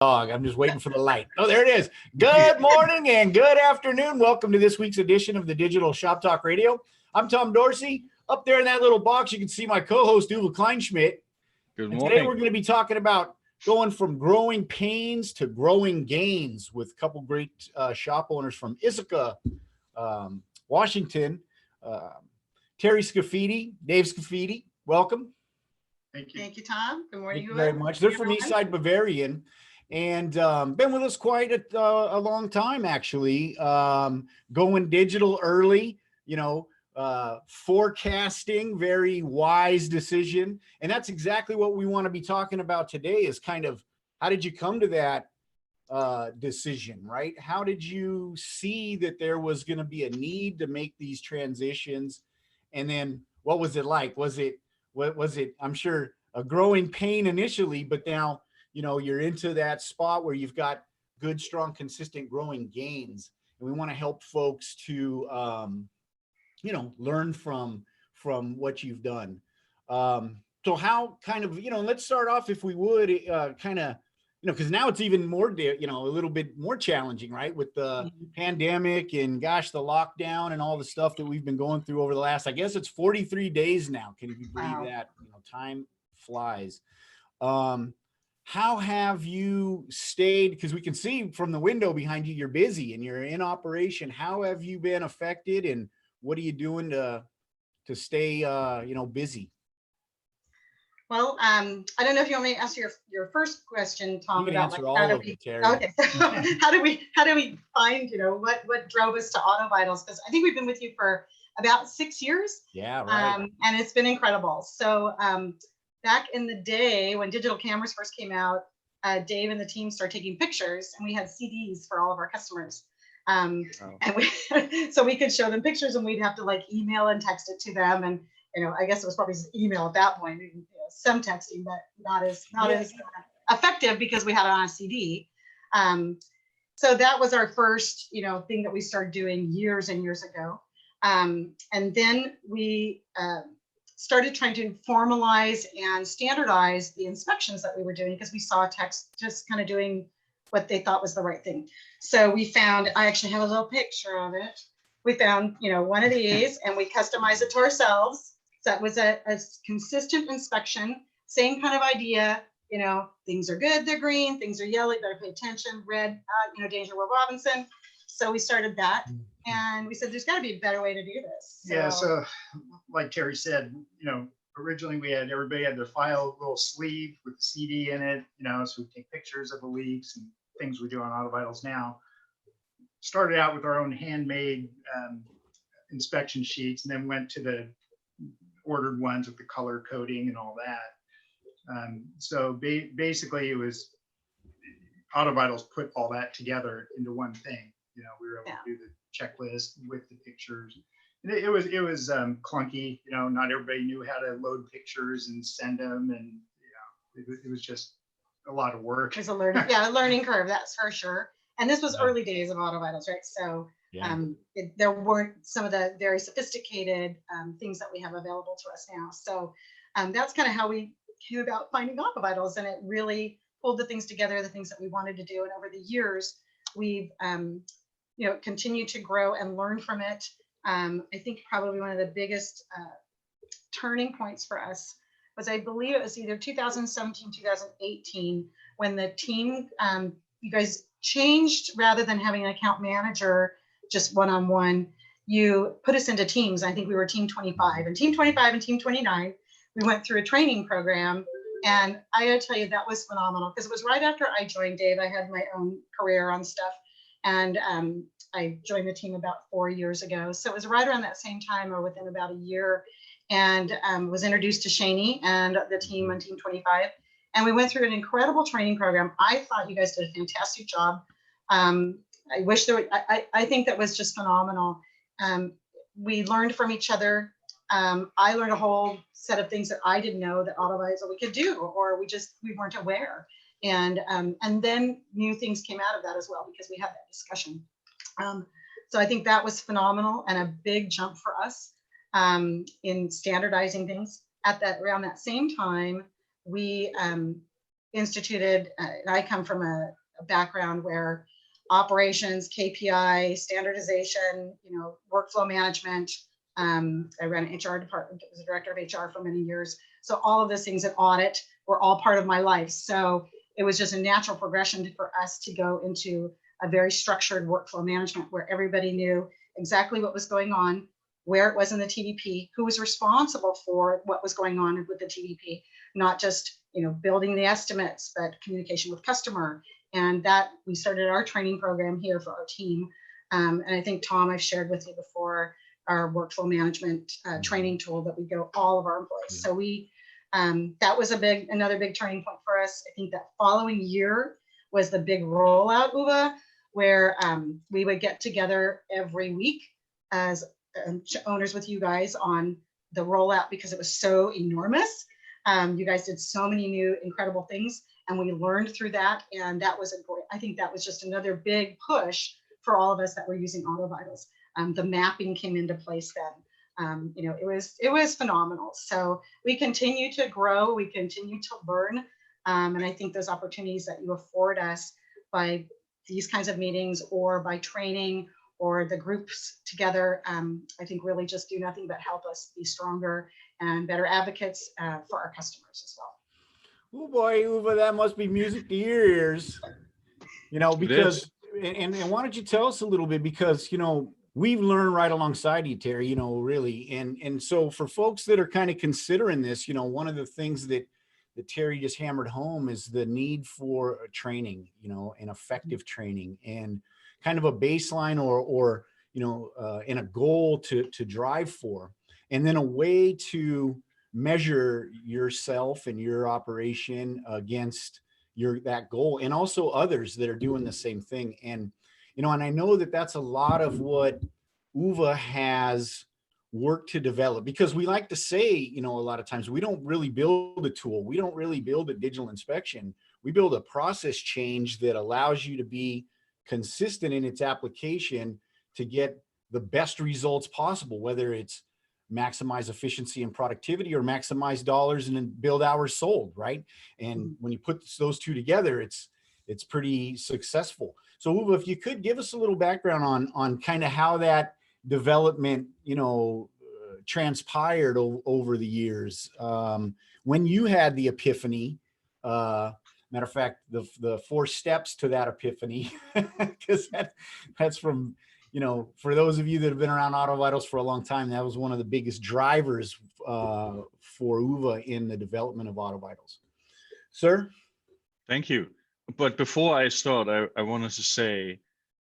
Dog. I'm just waiting for the light. Oh, there it is. Good morning and good afternoon. Welcome to this week's edition of the Digital Shop Talk Radio. I'm Tom Dorsey. Up there in that little box, you can see my co-host, Uwe Kleinschmidt. Good morning. Today, morning. we're going to be talking about going from growing pains to growing gains with a couple great shop owners from Issaquah, Washington. Teri Scafidi, Dave Scafidi, welcome. Thank you. Thank you, Tom. Good morning. Thank you very much. They're from Eastside Bavarian. And been with us quite a long time, actually. Going digital early, forecasting, very wise decision. And that's exactly what we want to be talking about today is kind of how did you come to that decision, right? How did you see that there was going to be a need to make these transitions? And then what was it like? Was it, I'm sure, a growing pain initially, but now, you're into that spot where you've got good, strong, consistent growing gains. And we want to help folks to, learn from what you've done. So how kind of, let's start off if we would because now it's even more, a little bit more challenging, right? With the pandemic and gosh, the lockdown and all the stuff that we've been going through over the last, I guess it's 43 days now. Can you believe that? Time flies. How have you stayed? Because we can see from the window behind you, you're busy and you're in operation. How have you been affected and what are you doing to stay, busy? Well, I don't know if you want me to answer your first question, Tom, about like, how do we, okay, so how do we find, what drove us to Auto Vitals? Because I think we've been with you for about 6 years. Yeah, right. And it's been incredible. So back in the day when digital cameras first came out, Dave and the team started taking pictures, and we had CDs for all of our customers. And so we could show them pictures, and we'd have to like email and text it to them. And I guess it was probably just email at that point, some texting, but not as effective because we had it on a CD. So that was our first, thing that we started doing years and years ago. And then we started trying to formalize and standardize the inspections that we were doing because we saw techs just kind of doing what they thought was the right thing. So we found, I actually have a little picture of it. We found, one of these and we customized it to ourselves. So that was a consistent inspection, same kind of idea, things are good, they're green, things are yellow, you better pay attention, red, Danger Will Robinson. So we started that and we said, there's gotta be a better way to do this. So like Teri said, originally everybody had their file little sleeve with the CD in it, so we take pictures of the leaks and things we do on Auto Vitals now. Started out with our own handmade inspection sheets and then went to the ordered ones with the color coding and all that. So basically it was Auto Vitals put all that together into one thing. We were able to do the checklist with the pictures. And it was clunky. Not everybody knew how to load pictures and send them, and it was just a lot of work. It's a learning curve, that's for sure. And this was early days of Auto Vitals, right? So there weren't some of the very sophisticated things that we have available to us now. So that's kind of how we came about finding Auto Vitals, and it really pulled the things together, the things that we wanted to do. And over the years, we've continued to grow and learn from it. I think probably one of the biggest turning points for us was, I believe it was either 2017, 2018, when the team, you guys changed, rather than having an account manager just one-on-one, you put us into teams. I think we were team 25 and team 25 and team 29. We went through a training program, and I gotta tell you, that was phenomenal because it was right after I joined Dave. I had my own career on stuff, and I joined the team about 4 years ago. So it was right around that same time or within about a year, and was introduced to Shani and the team on team 25. And we went through an incredible training program. I thought you guys did a fantastic job. I wish there were, I think that was just phenomenal. We learned from each other. I learned a whole set of things that I didn't know that Auto Vitals we could do, or we weren't aware. And then new things came out of that as well because we had that discussion. So I think that was phenomenal and a big jump for us in standardizing things. Around that same time, we instituted, and I come from a background where operations, KPI, standardization, workflow management. I ran an HR department, was a director of HR for many years. So all of those things in audit were all part of my life. So it was just a natural progression for us to go into a very structured workflow management where everybody knew exactly what was going on, where it was in the TDP, who was responsible for what was going on with the TDP, not just building the estimates, but communication with customer. And that we started our training program here for our team. And I think, Tom, I've shared with you before our workflow management training tool that we go all of our employees. So we, that was another big turning point for us. I think that following year was the big rollout, Uva, where we would get together every week as owners with you guys on the rollout because it was so enormous. You guys did so many new incredible things, and we learned through that. And that was I think that was just another big push for all of us that were using AutoVitals. The mapping came into place then. It was phenomenal. So we continue to grow, we continue to learn. And I think those opportunities that you afford us by these kinds of meetings or by training or the groups together, I think really just do nothing but help us be stronger and better advocates for our customers as well. Oh boy, Uva, that must be music to your ears. Because, and why don't you tell us a little bit, because, we've learned right alongside you, Teri, really. And so for folks that are kind of considering this, one of the things that Teri just hammered home is the need for training, and effective training, and kind of a baseline or and a goal to drive for, and then a way to measure yourself and your operation against that goal, and also others that are doing the same thing. And and I know that that's a lot of what Uva has worked to develop, because we like to say, a lot of times we don't really build a tool. We don't really build a digital inspection. We build a process change that allows you to be consistent in its application to get the best results possible, whether it's maximize efficiency and productivity or maximize dollars and then build hours sold, right? And when you put those two together, it's pretty successful. So Uva, if you could give us a little background on kind of how that development, transpired over the years, when you had the epiphany. Matter of fact, the 4 steps to that epiphany, because that's from, for those of you that have been around AutoVitals for a long time, that was one of the biggest drivers for Uva in the development of AutoVitals. Sir? Thank you. But before I start, I wanted to say,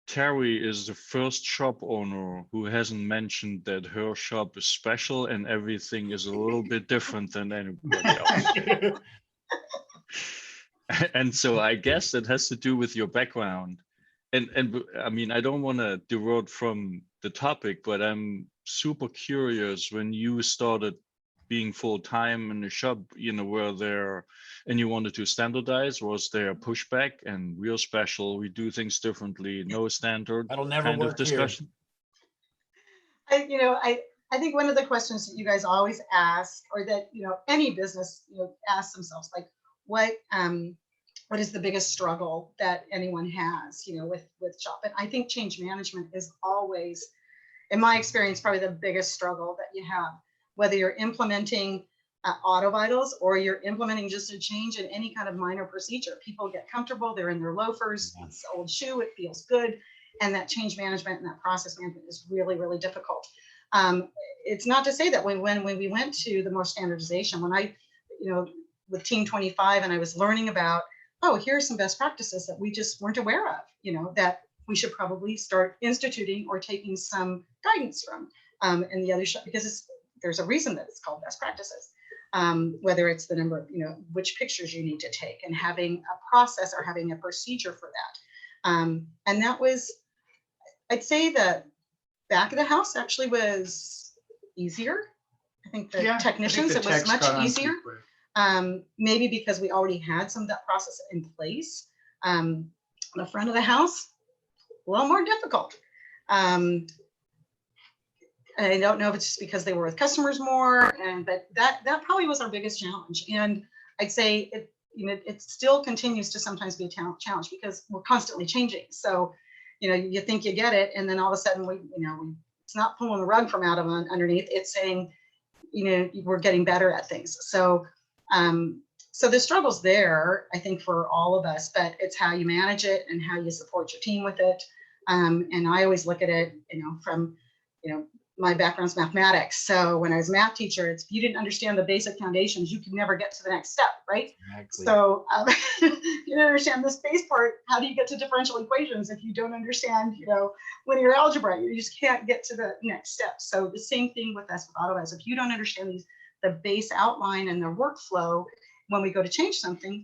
Teri is the first shop owner who hasn't mentioned that her shop is special and everything is a little bit different than anybody else. And so I guess that has to do with your background. And I mean, I don't want to derail from the topic, but I'm super curious, when you started being full-time in the shop, were there, and you wanted to standardize, was there pushback and real special, we do things differently, no standard? That'll never kind work of discussion? I think one of the questions that you guys always ask, or that any business asks themselves, like, what is the biggest struggle that anyone has with shop? And I think change management is always, in my experience, probably the biggest struggle that you have, whether you're implementing AutoVitals or you're implementing just a change in any kind of minor procedure. People get comfortable, they're in their loafers, it's an old shoe, it feels good, and that change management and that process management is really, really difficult. It's not to say that when we went to the more standardization, when I, with Team 25, and I was learning about, here's some best practices that we just weren't aware of, that we should probably start instituting or taking some guidance from in the other shop, because there's a reason that it's called best practices, whether it's the number of, which pictures you need to take, and having a process or having a procedure for that. And that was, I'd say the back of the house actually was easier. I think the technicians, it was much easier. Maybe because we already had some of that process in place. The front of the house, a little more difficult. I don't know if it's just because they were with customers more, but that probably was our biggest challenge. And I'd say it still continues to sometimes be a challenge because we're constantly changing. So, you think you get it, and then all of a sudden it's not pulling the rug from out of underneath. It's saying, we're getting better at things. So, so the struggle's there, I think, for all of us, but it's how you manage it and how you support your team with it. And I always look at it, from, my background's mathematics. So when I was a math teacher, if you didn't understand the basic foundations, you could never get to the next step, right? Exactly. So if you don't understand this base part, how do you get to differential equations if you don't understand, linear algebra? You just can't get to the next step. So the same thing with us with AutoViz. If you don't understand the base outline and the workflow, when we go to change something,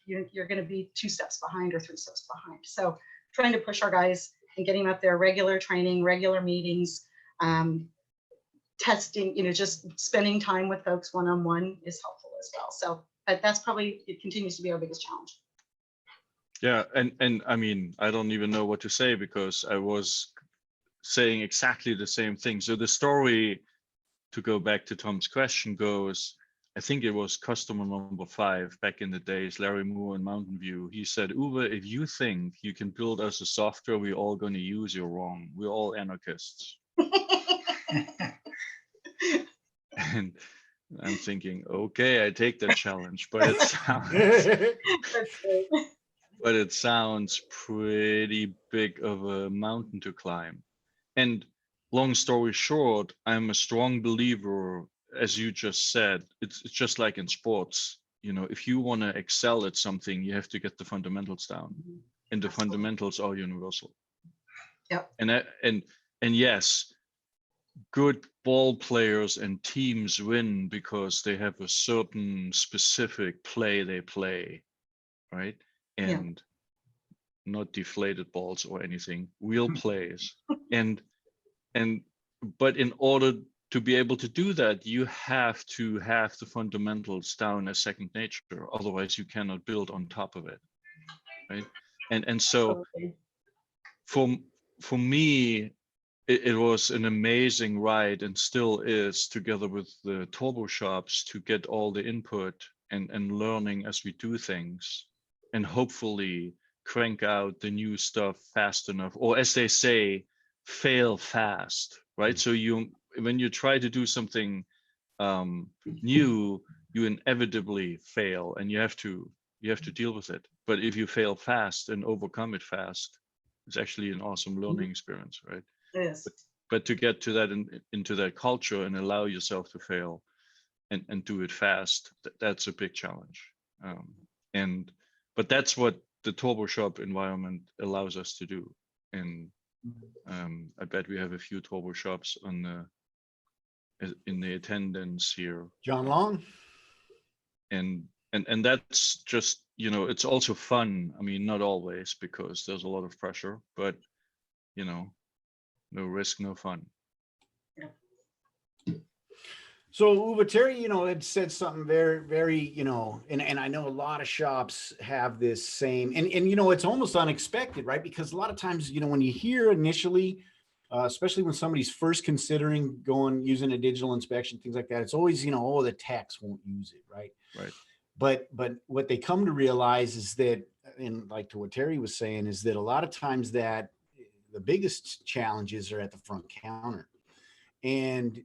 you're going to be 2 steps behind or 3 steps behind. So trying to push our guys and getting up there, regular training, regular meetings, testing, just spending time with folks one-on-one is helpful as well. So that's probably, it continues to be our biggest challenge. Yeah, and I mean, I don't even know what to say because I was saying exactly the same thing. So the story, to go back to Tom's question, goes, I think it was customer number 5 back in the days, Larry Moore in Mountain View. He said, Uwe, if you think you can build us a software we're all going to use, you're wrong. We're all anarchists. And I'm thinking, okay, I take that challenge, but it sounds pretty big of a mountain to climb. And long story short, I'm a strong believer, as you just said, it's just like in sports. If you want to excel at something, you have to get the fundamentals down, and the fundamentals are universal. Yep. And yes, good ball players and teams win because they have a certain specific play they play, right? And not deflated balls or anything, real plays. But in order to be able to do that, you have to have the fundamentals down as second nature. Otherwise, you cannot build on top of it, right? And so, for me, it was an amazing ride, and still is, together with the turbo shops, to get all the input and learning as we do things, and hopefully crank out the new stuff fast enough, or as they say, fail fast, right? So when you try to do something new, you inevitably fail, and you have to deal with it. But if you fail fast and overcome it fast, it's actually an awesome learning experience, right? Yes. But to get to that into that culture and allow yourself to fail and do it fast, that's a big challenge. But that's what the turbo shop environment allows us to do. And I bet we have a few turbo shops in the attendance here. John Long. And that's just, it's also fun. I mean, not always, because there's a lot of pressure, but no risk, no fun. So Uwe, Teri, had said something very, very, and I know a lot of shops have this same, and it's almost unexpected, right? Because a lot of times, when you hear initially, especially when somebody's first considering using a digital inspection, things like that, it's always, oh, the techs won't use it, right? Right. But what they come to realize is that, and like to what Teri was saying, is that a lot of times that the biggest challenges are at the front counter. And,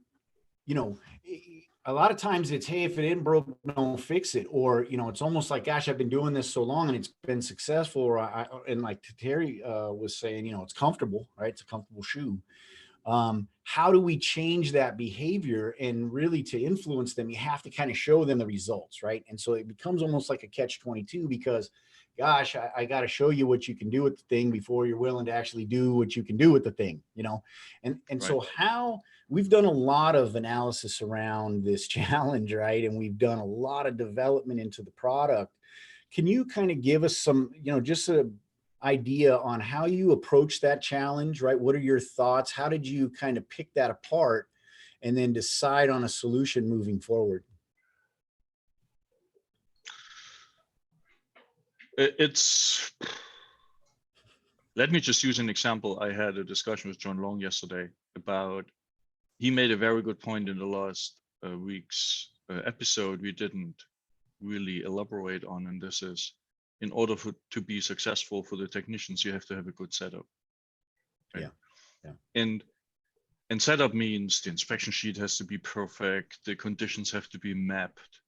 a lot of times it's, hey, if it ain't broke, don't fix it. Or, it's almost like, gosh, I've been doing this so long and it's been successful. Or and like Teri was saying, it's comfortable, right? It's a comfortable shoe. How do we change that behavior? And really, to influence them, you have to kind of show them the results, right? And so it becomes almost like a catch-22, because gosh, I got to show you what you can do with the thing before you're willing to actually do what you can do with the thing, and right. So we've done a lot of analysis around this challenge, right? And we've done a lot of development into the product. Can you kind of give us some, just an idea on how you approach that challenge, right? What are your thoughts? How did you kind of pick that apart and then decide on a solution moving forward? Let me just use an example. I had a discussion with John Long yesterday about, he made a very good point in the last week's episode we didn't really elaborate on, and this is, in order to be successful for the technicians, you have to have a good setup. Right? Yeah. And setup means the inspection sheet has to be perfect, the conditions have to be mapped,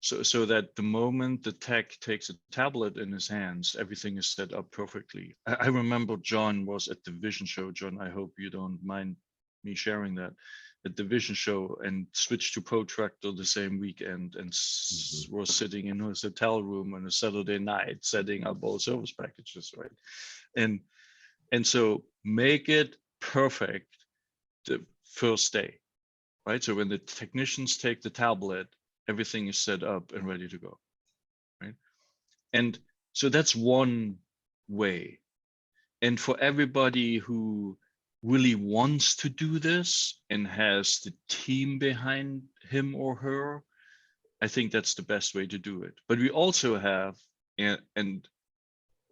so that the moment the tech takes a tablet in his hands, everything is set up perfectly. I remember John was at the Vision Show. John, I hope you don't mind me sharing that, at the Vision Show, and switched to Protractor the same weekend, and was sitting in his hotel room on a Saturday night setting up all service packages, right? And so make it perfect the first day, right? So when the technicians take the tablet, everything is set up and ready to go, right? And so that's one way. And for everybody who really wants to do this and has the team behind him or her, I think that's the best way to do it. But we also have, and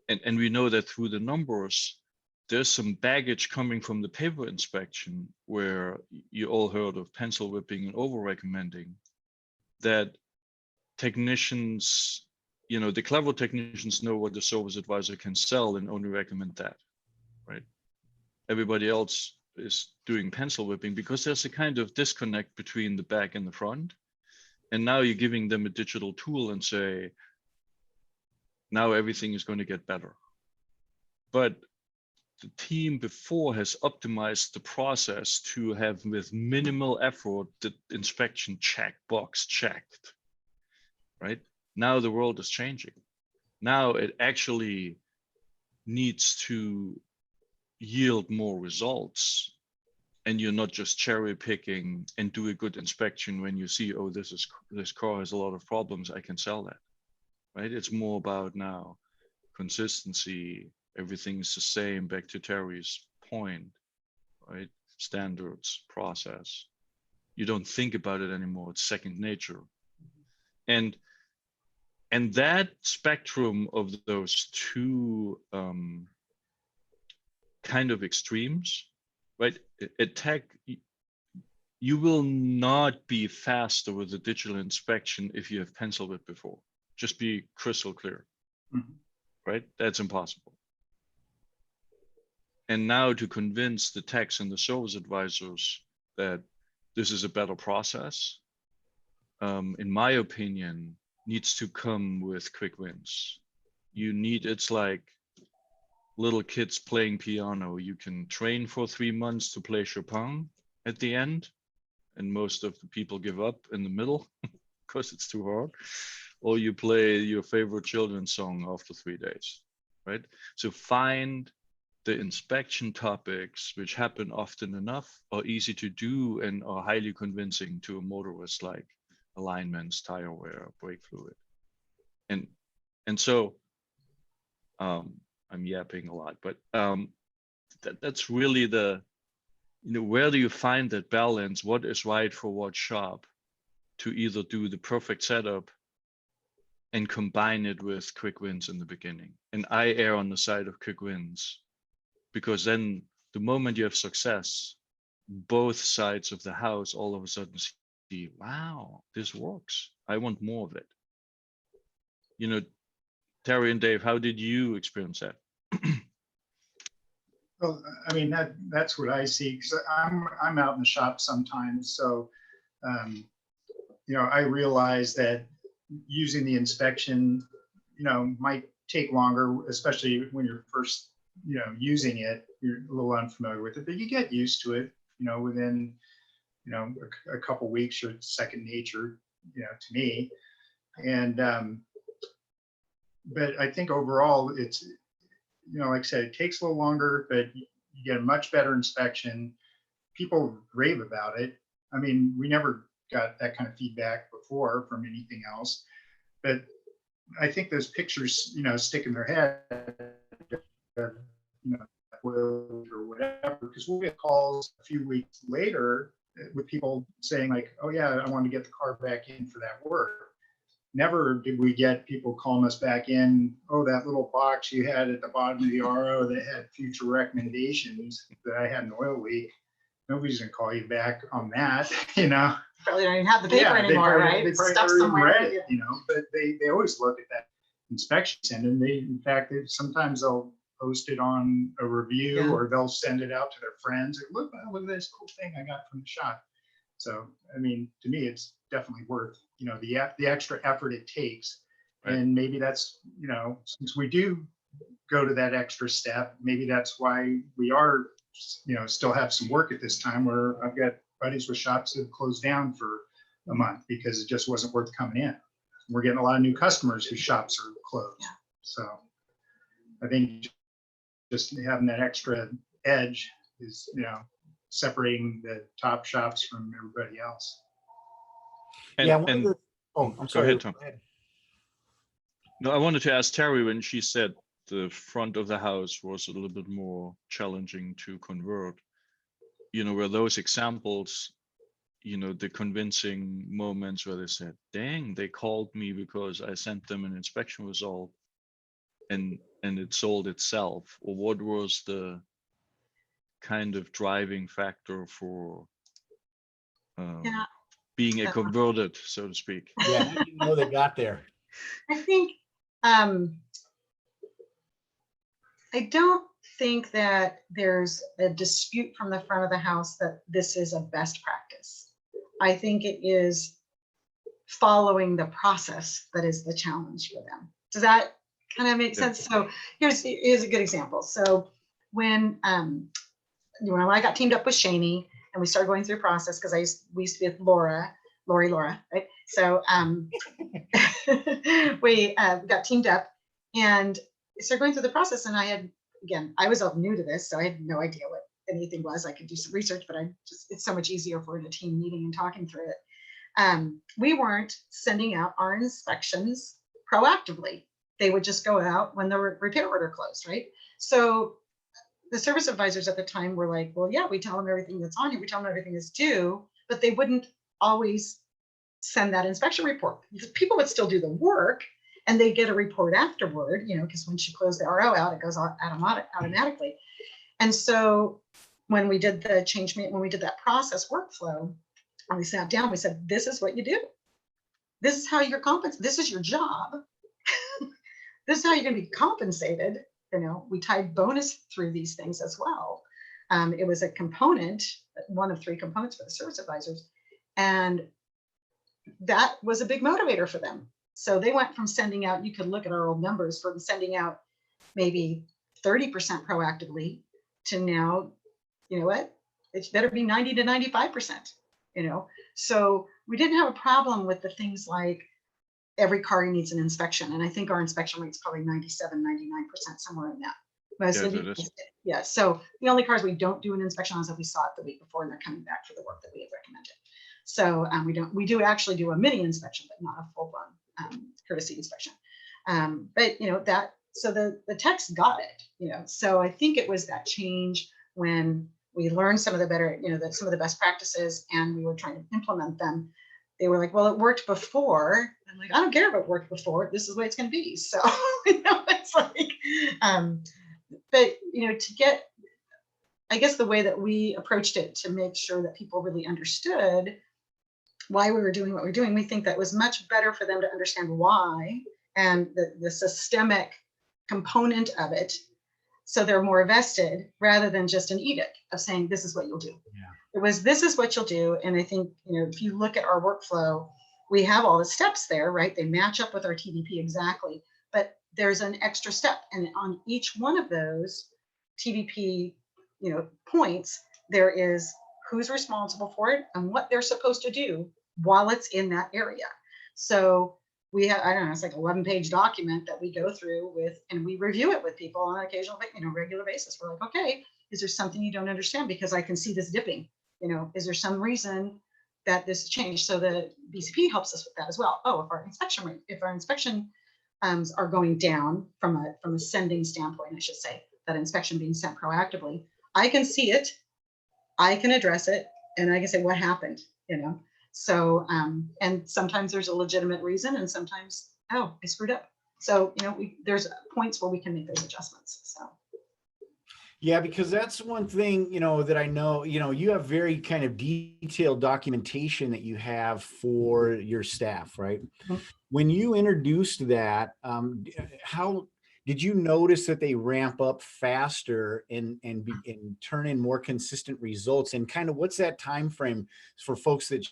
we know that through the numbers, there's some baggage coming from the paper inspection, where you all heard of pencil whipping and over recommending, that technicians, the clever technicians know what the service advisor can sell and only recommend that, right? Everybody else is doing pencil whipping because there's a kind of disconnect between the back and the front. And now you're giving them a digital tool and say, now everything is going to get better. But the team before has optimized the process to have, with minimal effort, the inspection box checked, right? Now the world is changing. Now it actually needs to yield more results, and you're not just cherry picking and do a good inspection when you see, oh, this car has a lot of problems, I can sell that, right? It's more about now consistency. Everything's the same, back to Teri's point, right? Standards, process. You don't think about it anymore. It's second nature. And that spectrum of those two kind of extremes, right? At tech, you will not be faster with the digital inspection if you have penciled it before. Just be crystal clear, right? That's impossible. And now to convince the techs and the service advisors that this is a better process, in my opinion, needs to come with quick wins. It's like little kids playing piano. You can train for 3 months to play Chopin at the end, and most of the people give up in the middle because it's too hard. Or you play your favorite children's song after 3 days, right? So find the inspection topics which happen often enough, are easy to do, and are highly convincing to a motorist, like alignments, tire wear, brake fluid. And so I'm yapping a lot, but that's really the, where do you find that balance? What is right for what shop, to either do the perfect setup and combine it with quick wins in the beginning? And I err on the side of quick wins, because then the moment you have success, both sides of the house all of a sudden see, wow, this works. I want more of it. Teri and Dave, how did you experience that? Well, I mean, that's what I see, because I'm out in the shop sometimes. So, I realize that using the inspection, might take longer, especially when you're first, using it. You're a little unfamiliar with it, but you get used to it, within, a couple weeks, or second nature, to me. And, but I think overall it's, like I said, it takes a little longer, but you get a much better inspection. People rave about it. I mean, we never got that kind of feedback before from anything else, but I think those pictures, stick in their head, or whatever, because we'll get calls a few weeks later with people saying like, oh yeah, I want to get the car back in for that work. Never did we get people calling us back in, oh, that little box you had at the bottom of the RO that had future recommendations that I had an oil leak. Nobody's gonna call you back on that, Probably don't even have the paper Yeah, anymore, right? They probably Stuff never even somewhere. read it, you know, but they always look at that inspection send, and they, in fact, sometimes they'll post it on a review, Yeah. or they'll send it out to their friends. Look at this cool thing I got from the shop. So, I mean, to me, it's definitely worth, you know, the extra effort it takes. Right. And maybe that's, you know, since we do go to that extra step, maybe that's why we are, you know, still have some work at this time, where I've got buddies with shops that have closed down for a month because it just wasn't worth coming in. We're getting a lot of new customers whose shops are closed. Yeah. So I think just having that extra edge is, you know, separating the top shops from everybody else. And, Yeah. and I'm go sorry. ahead, Tom. No, I wanted to ask Terry, when she said the front of the house was a little bit more challenging to convert, you know, were those examples, you know, the convincing moments where they said, dang, they called me because I sent them an inspection result and it sold itself? Or what was the kind of driving factor for Yeah. being a converted, so to speak? Yeah, how do you know they got there? I think I don't think that there's a dispute from the front of the house that this is a best practice. I think it is following the process that is the challenge for them. Does that kind of make sense? So here's a good example. So when I got teamed up with Shani and we started going through the process, because we used to be with Laura, right? So we got teamed up and started going through the process. And I was all new to this, so I had no idea what anything was. I could do some research, but it's so much easier if we're in a team meeting and talking through it. We weren't sending out our inspections proactively. They would just go out when the repair order closed, right? So the service advisors at the time were like, well, yeah, we tell them everything that's on here. We tell them everything is due, but they wouldn't always send that inspection report. People would still do the work and they get a report afterward, you know, because when she closed the RO out, it goes out automatically. And so when we did that process workflow, and we sat down, we said, this is what you do. This is how you're compensated. This is your job. This is how you're going to be compensated. You know, we tied bonus through these things as well. It was a component, one of 3 components for the service advisors. And that was a big motivator for them. So they went from sending out, you could look at our old numbers, from sending out maybe 30% proactively to now, you know what, it better be 90 to 95%, you know? So we didn't have a problem with the things like every car needs an inspection. And I think our inspection rate is probably 97, 99%, somewhere in that. Yeah. So the only cars we don't do an inspection on is if we saw it the week before and they're coming back for the work that we have recommended. So we do actually do a mini inspection, but not a full-blown courtesy inspection. But you know, so the techs got it, you know. So I think it was that change when we learned some of the better, you know, some of the best practices, and we were trying to implement them. They were like, well, it worked before. I'm like, I don't care if it worked before. This is the way it's going to be. So, you know, it's like, but, you know, I guess the way that we approached it to make sure that people really understood why we were doing what we're doing, we think that was much better for them to understand why and the systemic component of it. So they're more vested rather than just an edict of saying, this is what you'll do. Yeah. It was, this is what you'll do. And I think, you know, if you look at our workflow, we have all the steps there, right? They match up with our TVP exactly, but there's an extra step. And on each one of those TVP, you know, points, there is who's responsible for it and what they're supposed to do while it's in that area. So we have, I don't know, it's like an 11-page document that we go through with, and we review it with people on an occasional, you know, regular basis. We're like, okay, is there something you don't understand? Because I can see this dipping, you know, is there some reason that this changed? So the BCP helps us with that as well. Oh, if our inspection are going down from a sending standpoint, I should say, that inspection being sent proactively, I can see it, I can address it, and I can say what happened, you know. So, and sometimes there's a legitimate reason, and sometimes, oh, I screwed up. So, you know, there's points where we can make those adjustments. So. Yeah, because that's one thing, that I know, you have very kind of detailed documentation that you have for your staff, right? Mhm. When you introduced that, how did you notice that they ramp up faster and turn in more consistent results? And kind of what's that time frame for folks that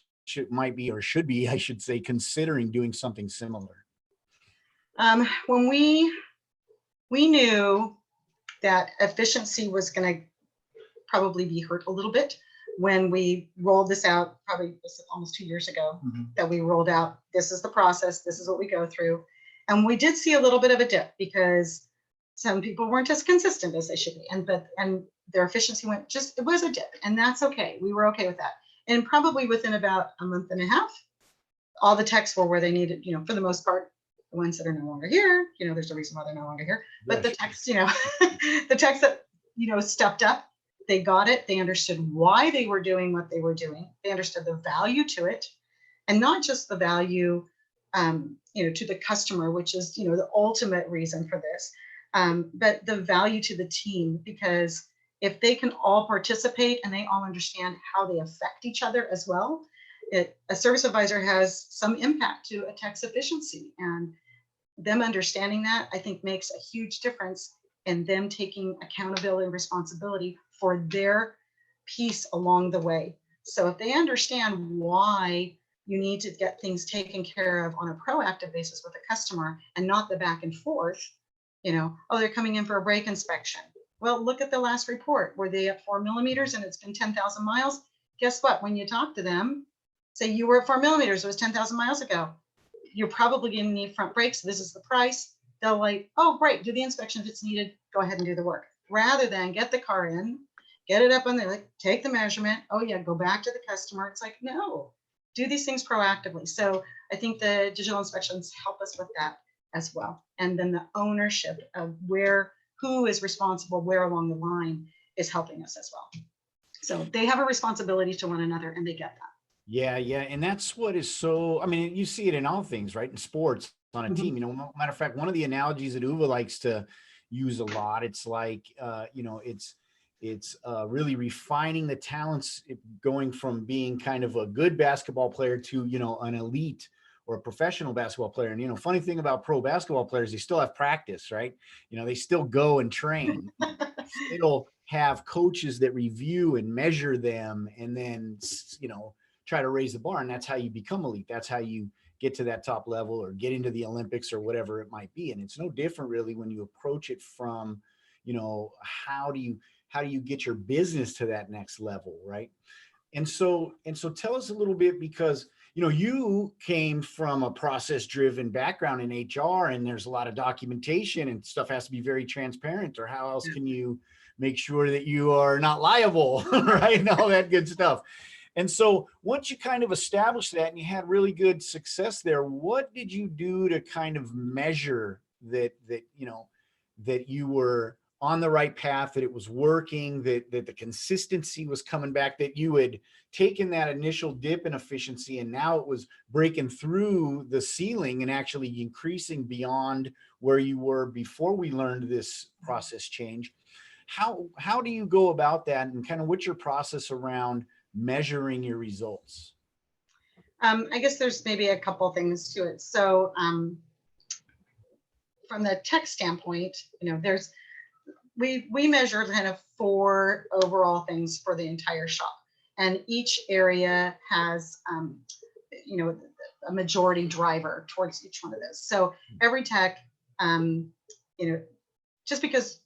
might be, or should be, I should say, considering doing something similar? When we knew that efficiency was going to probably be hurt a little bit when we rolled this out, probably almost 2 years ago, that we rolled out, this is the process, this is what we go through. And we did see a little bit of a dip because some people weren't as consistent as they should be. And their efficiency it was a dip, and that's okay. We were okay with that. And probably within about a month and a half, all the techs were where they needed, for the most part. The ones that are no longer here, there's a reason why they're no longer here. But the techs, the techs that, stepped up, they got it. They understood why they were doing what they were doing. They understood the value to it, and not just the value, to the customer, which is, the ultimate reason for this, but the value to the team. Because if they can all participate and they all understand how they affect each other as well, a service advisor has some impact to a tech's efficiency, and them understanding that, I think, makes a huge difference in them taking accountability and responsibility for their piece along the way. So if they understand why you need to get things taken care of on a proactive basis with a customer and not the back and forth, oh, they're coming in for a brake inspection. Well, look at the last report. Were they at 4 millimeters and it's been 10,000 miles? Guess what? When you talk to them, say you were at 4 millimeters, it was 10,000 miles ago. You're probably going to need front brakes. This is the price. They'll like, oh, great, do the inspection if it's needed. Go ahead and do the work. Rather than get the car in, get it up on there, like, take the measurement. Oh yeah, go back to the customer. It's like, no, do these things proactively. So I think the digital inspections help us with that as well. And then the ownership of who is responsible, where along the line is helping us as well. So they have a responsibility to one another, and they get that. Yeah, yeah. And that's what is so, I mean, you see it in all things, right? In sports, on a team, matter of fact, one of the analogies that Uwe likes to use a lot, it's like, it's really refining the talents, going from being kind of a good basketball player to, an elite or a professional basketball player. And, funny thing about pro basketball players, they still have practice, right? They still go and train. Still have coaches that review and measure them, and then, try to raise the bar. And that's how you become elite. That's how you get to that top level or get into the Olympics or whatever it might be. And it's no different really when you approach it from, how do you get your business to that next level, right? And so tell us a little bit, because you came from a process driven background in HR, and there's a lot of documentation and stuff has to be very transparent, or how else can you make sure that you are not liable, right? And all that good stuff. And so once you kind of established that and you had really good success there, what did you do to kind of measure that you were on the right path, that it was working, that the consistency was coming back, that you had taken that initial dip in efficiency and now it was breaking through the ceiling and actually increasing beyond where you were before we learned this process change? How do you go about that, and kind of what's your process around measuring your results? I guess there's maybe a couple things to it. So from the tech standpoint, we measure kind of 4 overall things for the entire shop, and each area has a majority driver towards each one of those. So every tech, just because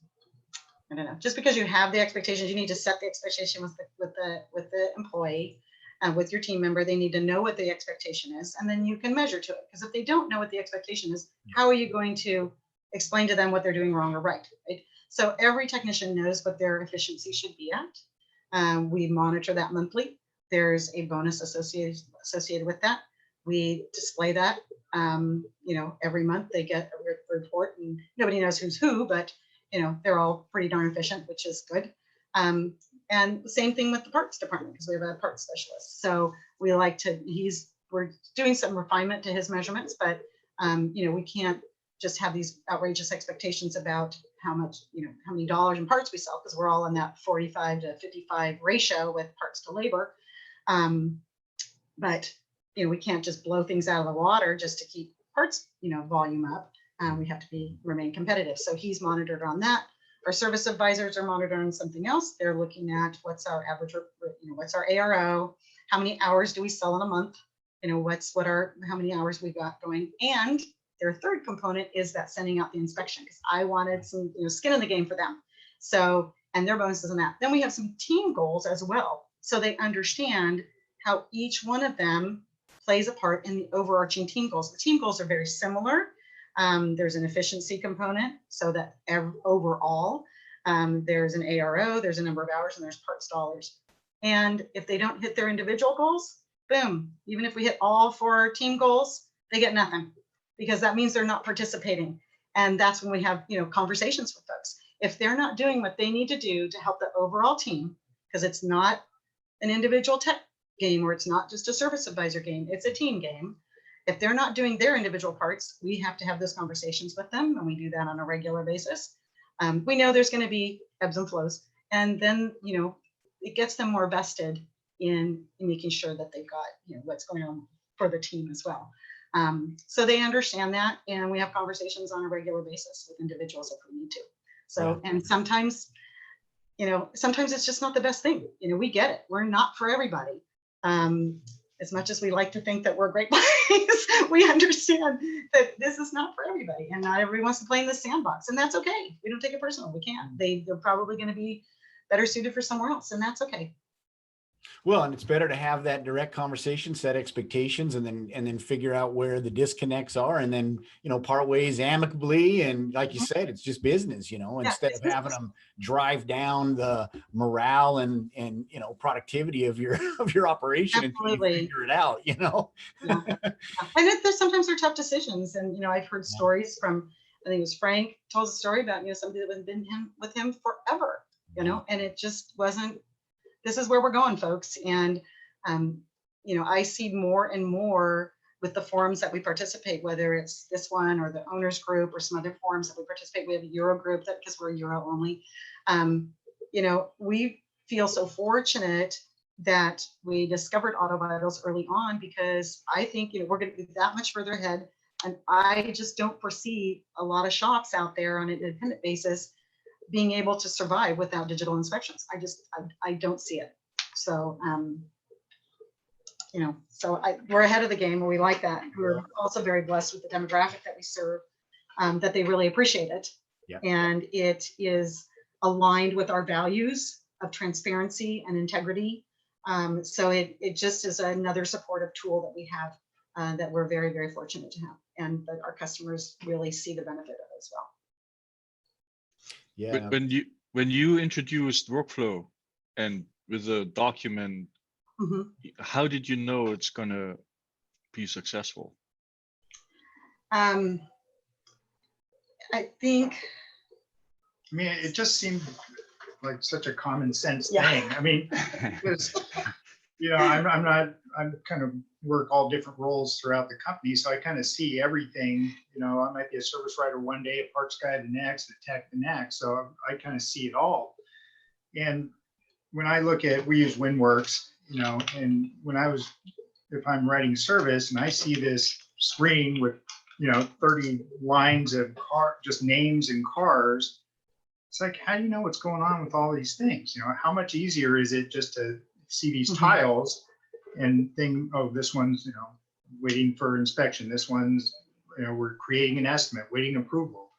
you have the expectations, you need to set the expectation with the employee and with your team member. They need to know what the expectation is, and then you can measure to it. Because if they don't know what the expectation is, how are you going to explain to them what they're doing wrong or right? So every technician knows what their efficiency should be at. We monitor that monthly. There's a bonus associated with that. We display that. Every month they get a report, and nobody knows who's who, but they're all pretty darn efficient, which is good. And the same thing with the parts department, because we have a parts specialist. So we like to, we're doing some refinement to his measurements, but we can't just have these outrageous expectations about how much, how many dollars in parts we sell, because we're all in that 45 to 55 ratio with parts to labor. But, we can't just blow things out of the water just to keep parts, volume up. We have to remain competitive. So he's monitored on that. Our service advisors are monitored on something else. They're looking at what's our average, what's our ARO, how many hours do we sell in a month, how many hours we got going. And their third component is that sending out the inspection, because I wanted some skin in the game for them. So, and their bonuses on that. Then we have some team goals as well. So they understand how each one of them plays a part in the overarching team goals. The team goals are very similar. There's an efficiency component, so that overall, there's an ARO, there's a number of hours, and there's parts dollars. And if they don't hit their individual goals, boom, even if we hit all 4 team goals, they get nothing, because that means they're not participating. And that's when we have, conversations with folks. If they're not doing what they need to do to help the overall team, because it's not an individual tech game, or it's not just a service advisor game, it's a team game. If they're not doing their individual parts, we have to have those conversations with them, and we do that on a regular basis. We know there's going to be ebbs and flows, and then, it gets them more vested in making sure that they've got, what's going on for the team as well. So they understand that, and we have conversations on a regular basis with individuals if we need to. So, and sometimes, sometimes it's just not the best thing. We get it. We're not for everybody. As much as we like to think that we're great players, we understand that this is not for everybody, and not everybody wants to play in the sandbox, and that's okay. We don't take it personal. We can't. They're probably going to be better suited for somewhere else, and that's okay. Well, and it's better to have that direct conversation, set expectations, and then figure out where the disconnects are, and then, part ways amicably. And like you said, it's just business, instead of having them drive down the morale and productivity of your operation. Absolutely. And figure it out, Yeah. And there's sometimes they're tough decisions. And, I've heard stories from, I think it was Frank told a story about, somebody that had been with him forever, and it just wasn't. This is where we're going, folks. And, I see more and more with the forums that we participate, whether it's this one or the owners group or some other forums that we participate. We have a Euro group because we're Euro only. We feel so fortunate that we discovered Auto Vitals early on, because I think, we're going to be that much further ahead. And I just don't foresee a lot of shops out there on an independent basis being able to survive without digital inspections. I don't see it. So, we're ahead of the game, and we like that. We're also very blessed with the demographic that we serve, that they really appreciate it. Yeah. And it is aligned with our values of transparency and integrity. So it just is another supportive tool that we have, that we're very, very fortunate to have, and that our customers really see the benefit of as well. Yeah. When you introduced workflow and with a document, how did you know it's gonna be successful? I think. I mean, it just seemed like such a common sense Yeah. thing. I mean, because I'm kind of work all different roles throughout the company, so I kind of see everything. I might be a service writer one day, a parts guy the next, a tech the next. So I kind of see it all. And when I look at, we use WinWorks, and if I'm writing service and I see this screen with 30 lines of just names and cars, it's like, how do you know what's going on with all these things? How much easier is it just to see these tiles and think, oh, this one's, waiting for inspection. This one's, we're creating an estimate, waiting approval.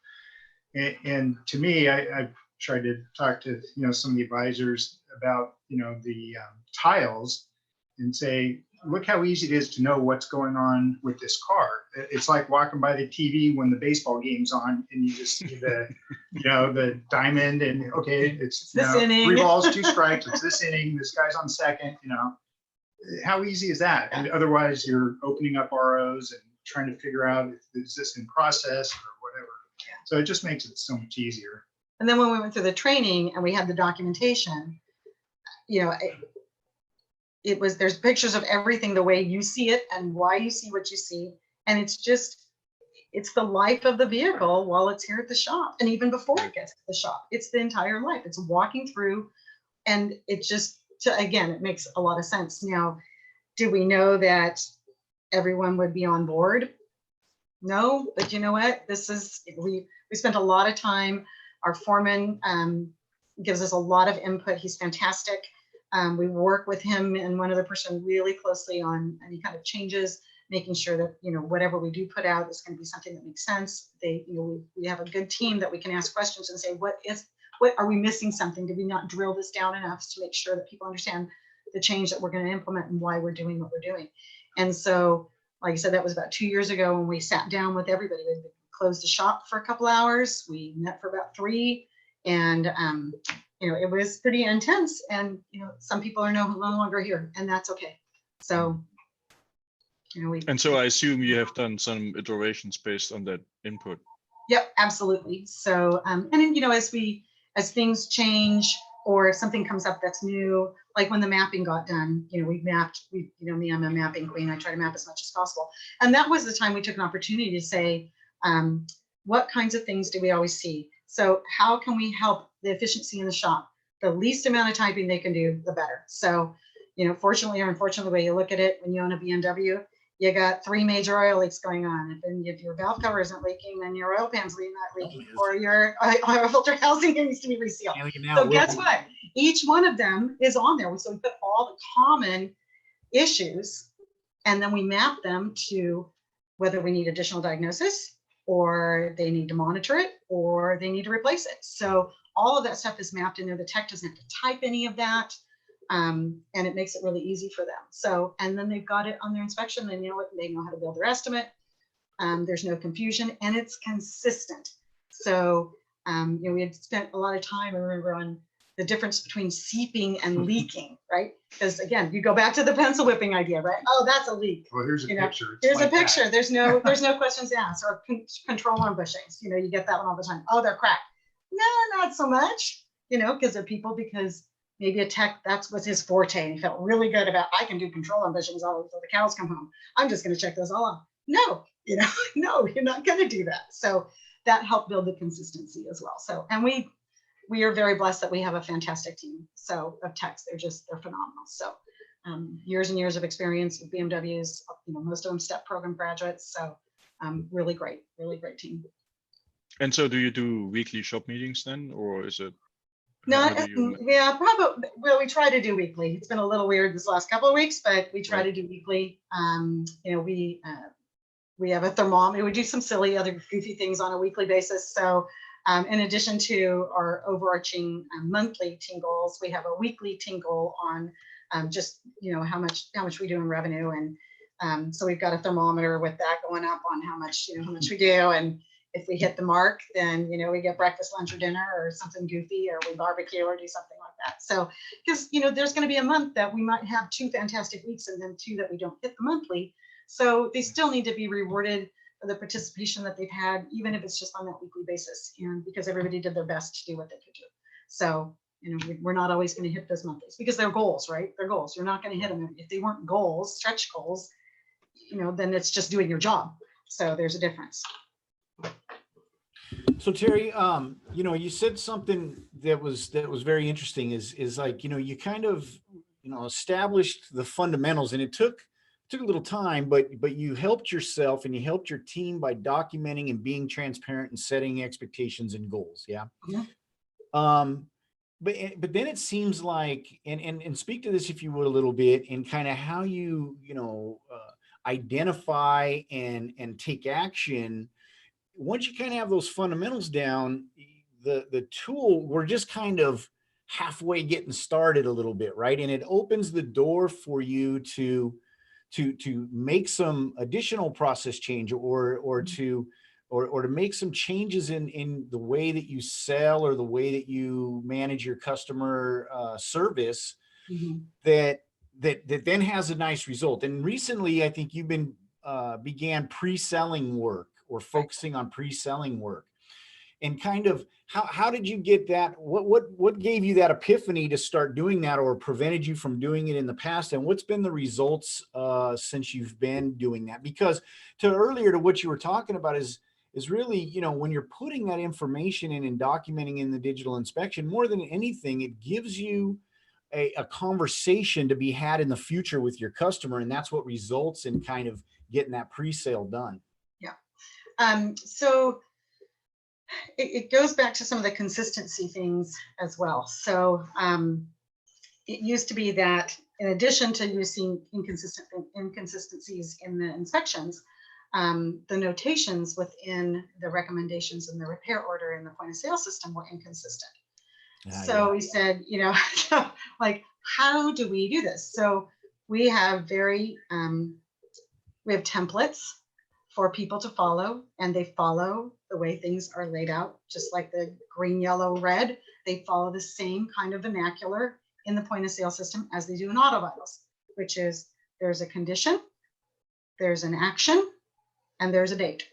And to me, I've tried to talk to, some of the advisors about, the tiles, and say, look how easy it is to know what's going on with this car. It's like walking by the TV when the baseball game's on, and you just see the, the diamond, and okay, it's this inning. 3 balls, 2 strikes. It's this inning. This guy's on second. How easy is that? And otherwise, you're opening up ROs and trying to figure out if is this in process or whatever. So it just makes it so much easier. And then when we went through the training and we had the documentation, there's pictures of everything the way you see it and why you see what you see. And it's just, it's the life of the vehicle while it's here at the shop. And even before it gets to the shop, it's the entire life. It's walking through, and it just, again, it makes a lot of sense. Now, do we know that everyone would be on board? No, but you know what? We spent a lot of time. Our foreman gives us a lot of input. He's fantastic. We work with him and one other person really closely on any kind of changes, making sure that, you know, whatever we do put out is going to be something that makes sense. You know, we have a good team that we can ask questions and say, what are we missing something? Did we not drill this down enough to make sure that people understand the change that we're going to implement and why we're doing what we're doing? And so, like I said, that was about 2 years ago when we sat down with everybody. We closed the shop for a couple hours. We met for about 3, and you know, it was pretty intense. And you know, some people are no longer here, and that's okay. So, you know, And so I assume you have done some iterations based on that input. Yep, absolutely. So, and then, you know, as things change or if something comes up that's new, like when the mapping got done, you know, you know, me, I'm a mapping queen. I try to map as much as possible. And that was the time we took an opportunity to say, what kinds of things do we always see? So how can we help the efficiency in the shop? The least amount of typing they can do, the better. So, you know, fortunately or unfortunately, the way you look at it, when you own a BMW, you got 3 major oil leaks going on. If your valve cover isn't leaking, then your oil pan's not leaking, or your oil filter housing needs to be resealed. So guess what? Each one of them is on there. So we put all the common issues, and then we map them to whether we need additional diagnosis, or they need to monitor it, or they need to replace it. So all of that stuff is mapped in there. The tech doesn't have to type any of that. And it makes it really easy for them. So, and then they've got it on their inspection. They know what, they know how to build their estimate. There's no confusion, and it's consistent. So, you know, we had spent a lot of time, I remember, on the difference between seeping and leaking, right? Because again, you go back to the pencil whipping idea, right? Oh, that's a leak. Well, here's a picture. Here's like a picture. That. There's no questions asked. Or control arm bushings. You know, you get that one all the time. Oh, they're cracked. No, not so much. You know, because they're people, because maybe a tech, that's was his forte, and he felt really good about, I can do control on bushings all until the cows come home. I'm just going to check those all off. No, you know, no, you're not going to do that. So that helped build the consistency as well. So, and we are very blessed that we have a fantastic team. So of techs, they're phenomenal. So years and years of experience with BMWs, you know, most of them STEP program graduates. So really great team. And so do you do weekly shop meetings then, or is it? No, yeah, probably. Well, we try to do weekly. It's been a little weird this last couple of weeks, but we try to do weekly. You know, we have a thermometer. We do some silly other goofy things on a weekly basis. So in addition to our overarching monthly team goals, we have a weekly team goal on just, you know, how much we do in revenue. And so we've got a thermometer with that going up on how much we do. And if we hit the mark, then, you know, we get breakfast, lunch, or dinner, or something goofy, or we barbecue, or do something like that. So, because, you know, there's going to be a month that we might have 2 fantastic weeks, and then 2 that we don't hit the monthly. So they still need to be rewarded for the participation that they've had, even if it's just on that weekly basis, and because everybody did their best to do what they could do. So, you know, we're not always going to hit those monthlies because they're goals, right? They're goals. You're not going to hit them. If they weren't goals, stretch goals, you know, then it's just doing your job. So there's a difference. So Teri, you know, you said something that was very interesting. Is like, you know, you kind of, you know, established the fundamentals, and it took a little time, but you helped yourself and you helped your team by documenting and being transparent and setting expectations and goals. Yeah. Yeah. But then it seems like, and speak to this if you would a little bit, and kind of how you know, identify and take action. Once you kind of have those fundamentals down, the tool, we're just kind of halfway getting started a little bit, right? And it opens the door for you to make some additional process change, or to make some changes in the way that you sell, or the way that you manage your customer service, that then has a nice result. And recently, I think you've began pre-selling work, or focusing on pre-selling work. and kind of how did you get that? What gave you that epiphany to start doing that, or prevented you from doing it in the past? And what's been the results since you've been doing that? Because to earlier to what you were talking about is really, you know, when you're putting that information in and documenting in the digital inspection, more than anything, it gives you a conversation to be had in the future with your customer. And that's what results in kind of getting that pre-sale done. Yeah. So it goes back to some of the consistency things as well. So it used to be that in addition to you seeing inconsistencies in the inspections, the notations within the recommendations and the repair order in the point of sale system were inconsistent. So we said, you know, like, how do we do this? So we have we have templates for people to follow, and they follow the way things are laid out, just like the green, yellow, red. They follow the same kind of vernacular in the point of sale system as they do in auto vitals, which is there's a condition, there's an action, and there's a date.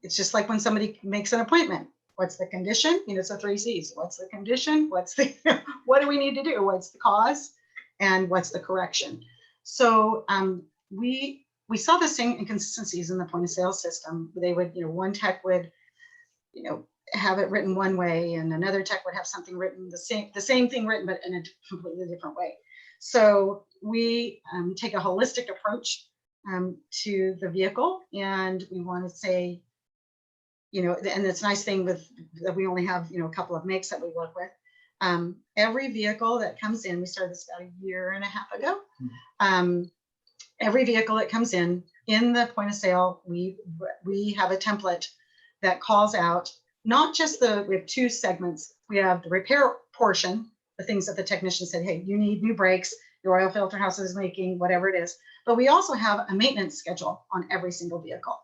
It's just like when somebody makes an appointment. What's the condition? You know, it's the 3 C's. What's the condition? What's the, what do we need to do? What's the cause? And what's the correction? So we saw the same inconsistencies in the point of sale system. They would, you know, one tech would, you know, have it written one way, and another tech would have something written, the same thing written, but in a completely different way. So we take a holistic approach to the vehicle, and we want to say, you know, and it's a nice thing with that we only have, you know, a couple of makes that we work with. Every vehicle that comes in, we started this about 1.5 years ago. Every vehicle that comes in the point of sale, we have a template that calls out not just we have 2 segments. We have the repair portion, the things that the technician said, hey, you need new brakes, your oil filter house is leaking, whatever it is. But we also have a maintenance schedule on every single vehicle,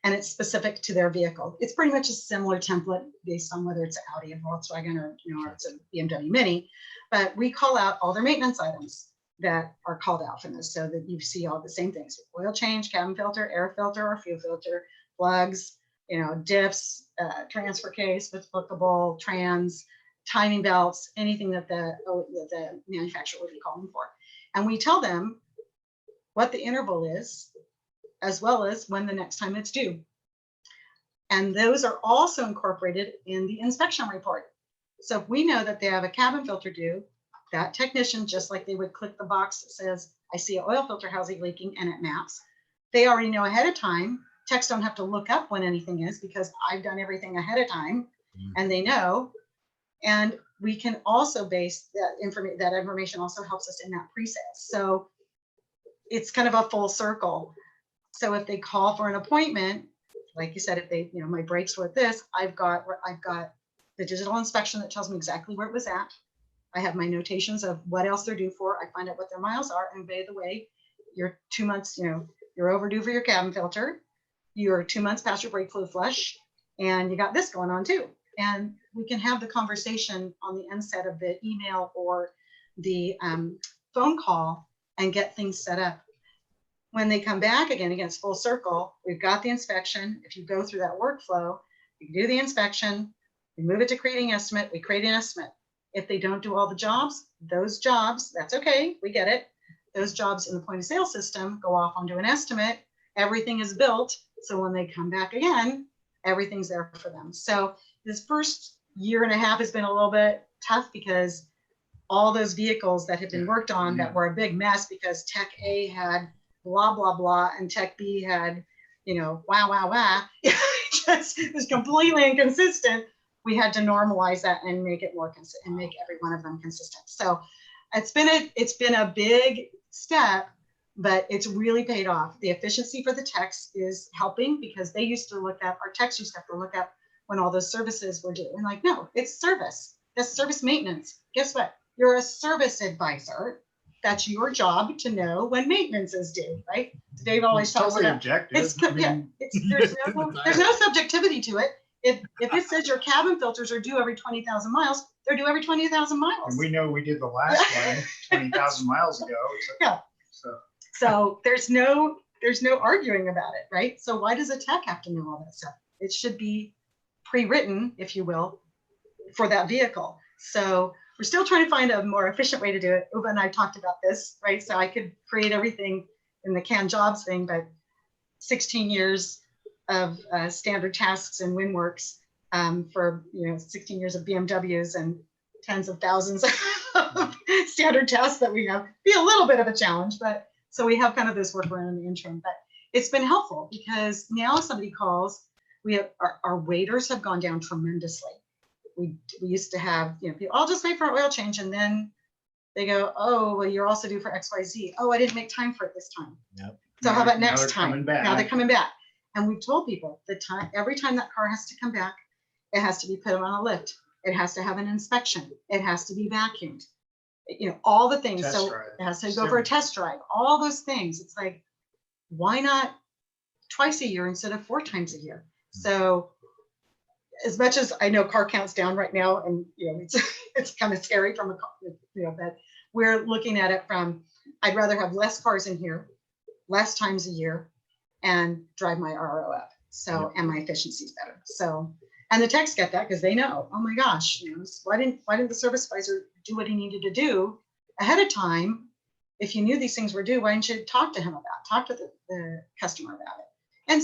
and it's specific to their vehicle. It's pretty much a similar template based on whether it's an Audi, a Volkswagen, or, you know, or it's a BMW Mini, but we call out all their maintenance items that are called out from this, so that you see all the same things: oil change, cabin filter, air filter, or fuel filter, plugs, you know, diffs, transfer case, if applicable, trans, timing belts, anything that the manufacturer would be calling for. And we tell them what the interval is, as well as when the next time it's due. And those are also incorporated in the inspection report. So if we know that they have a cabin filter due, that technician, just like they would click the box that says, I see an oil filter housing leaking, and it maps, they already know ahead of time. Techs don't have to look up when anything is, because I've done everything ahead of time, and they know. And we can also base that information also helps us in that pre-sale. So it's kind of a full circle. So if they call for an appointment, like you said, if they, you know, my brakes were at this, I've got the digital inspection that tells me exactly where it was at. I have my notations of what else they're due for. I find out what their miles are. And by the way, you're 2 months, you know, you're overdue for your cabin filter. You're 2 months past your brake fluid flush, and you got this going on too. And we can have the conversation on the onset of the email or the phone call and get things set up. When they come back again, it's full circle. We've got the inspection. If you go through that workflow, you do the inspection, we move it to creating estimate, we create an estimate. If they don't do all the jobs, those jobs, that's okay, we get it. Those jobs in the point of sale system go off onto an estimate. Everything is built, so when they come back again, everything's there for them. So this first 1.5 years has been a little bit tough, because all those vehicles that had been worked on that were a big mess because Tech A had blah, blah, blah, and Tech B had, you know, wow. It was completely inconsistent. We had to normalize that and make it more consistent and make every one of them consistent. So it's been a big step, but it's really paid off. The efficiency for the techs is helping, because they used to look at, our techs used to have to look up when all those services were due. And like, no, it's service. That's service maintenance. Guess what? You're a service advisor. That's your job to know when maintenance is due, right? Dave always talks totally about objective. there's no subjectivity to it. If it says your cabin filters are due every 20,000 miles, they're due every 20,000 miles. And we know we did the last one 20,000 miles ago. So, yeah. So there's no arguing about it, right? So why does a tech have to know all that stuff? It should be pre-written, if you will, for that vehicle. So we're still trying to find a more efficient way to do it. Uba and I talked about this, right? So I could create everything in the canned jobs thing, but 16 years of standard tasks and WinWorks for 16 years of BMWs and tens of thousands of standard tasks that we have be a little bit of a challenge, but so we have kind of this workaround in the interim, but it's been helpful because now if somebody calls, we have our waiters have gone down tremendously. We used to have, people, I'll just wait for an oil change, and then they go, oh, well, you're also due for XYZ. Oh, I didn't make time for it this time. Yep. So how about next time? Now they're coming back. And we've told people every time that car has to come back, it has to be put on a lift. It has to have an inspection. It has to be vacuumed. All the things. Test So drive. it has to go for a test drive. All those things. It's like, why not twice a year instead of 4 times a year? So as much as I know car count's down right now, and it's kind of scary from but we're looking at it from, I'd rather have less cars in here, less times a year, and drive my RO up. So, and my efficiency is better. So, and the techs get that because they know, oh my gosh, why didn't the service advisor do what he needed to do ahead of time? If you knew these things were due, why didn't you talk to the customer about it? And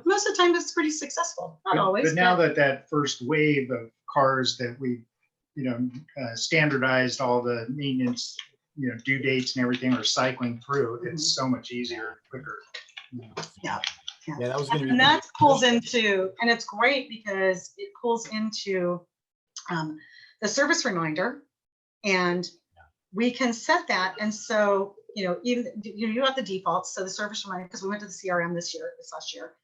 most of the time it's pretty successful, not always. But now that first wave of cars that we, standardized all the maintenance, due dates and everything are cycling through, it's so much easier, quicker. Yeah, that was going to be. And that pulls into, and it's great because it pulls into the service reminder, and we can set that. And so, even you have the defaults. So the service reminder, because we went to the CRM this last year.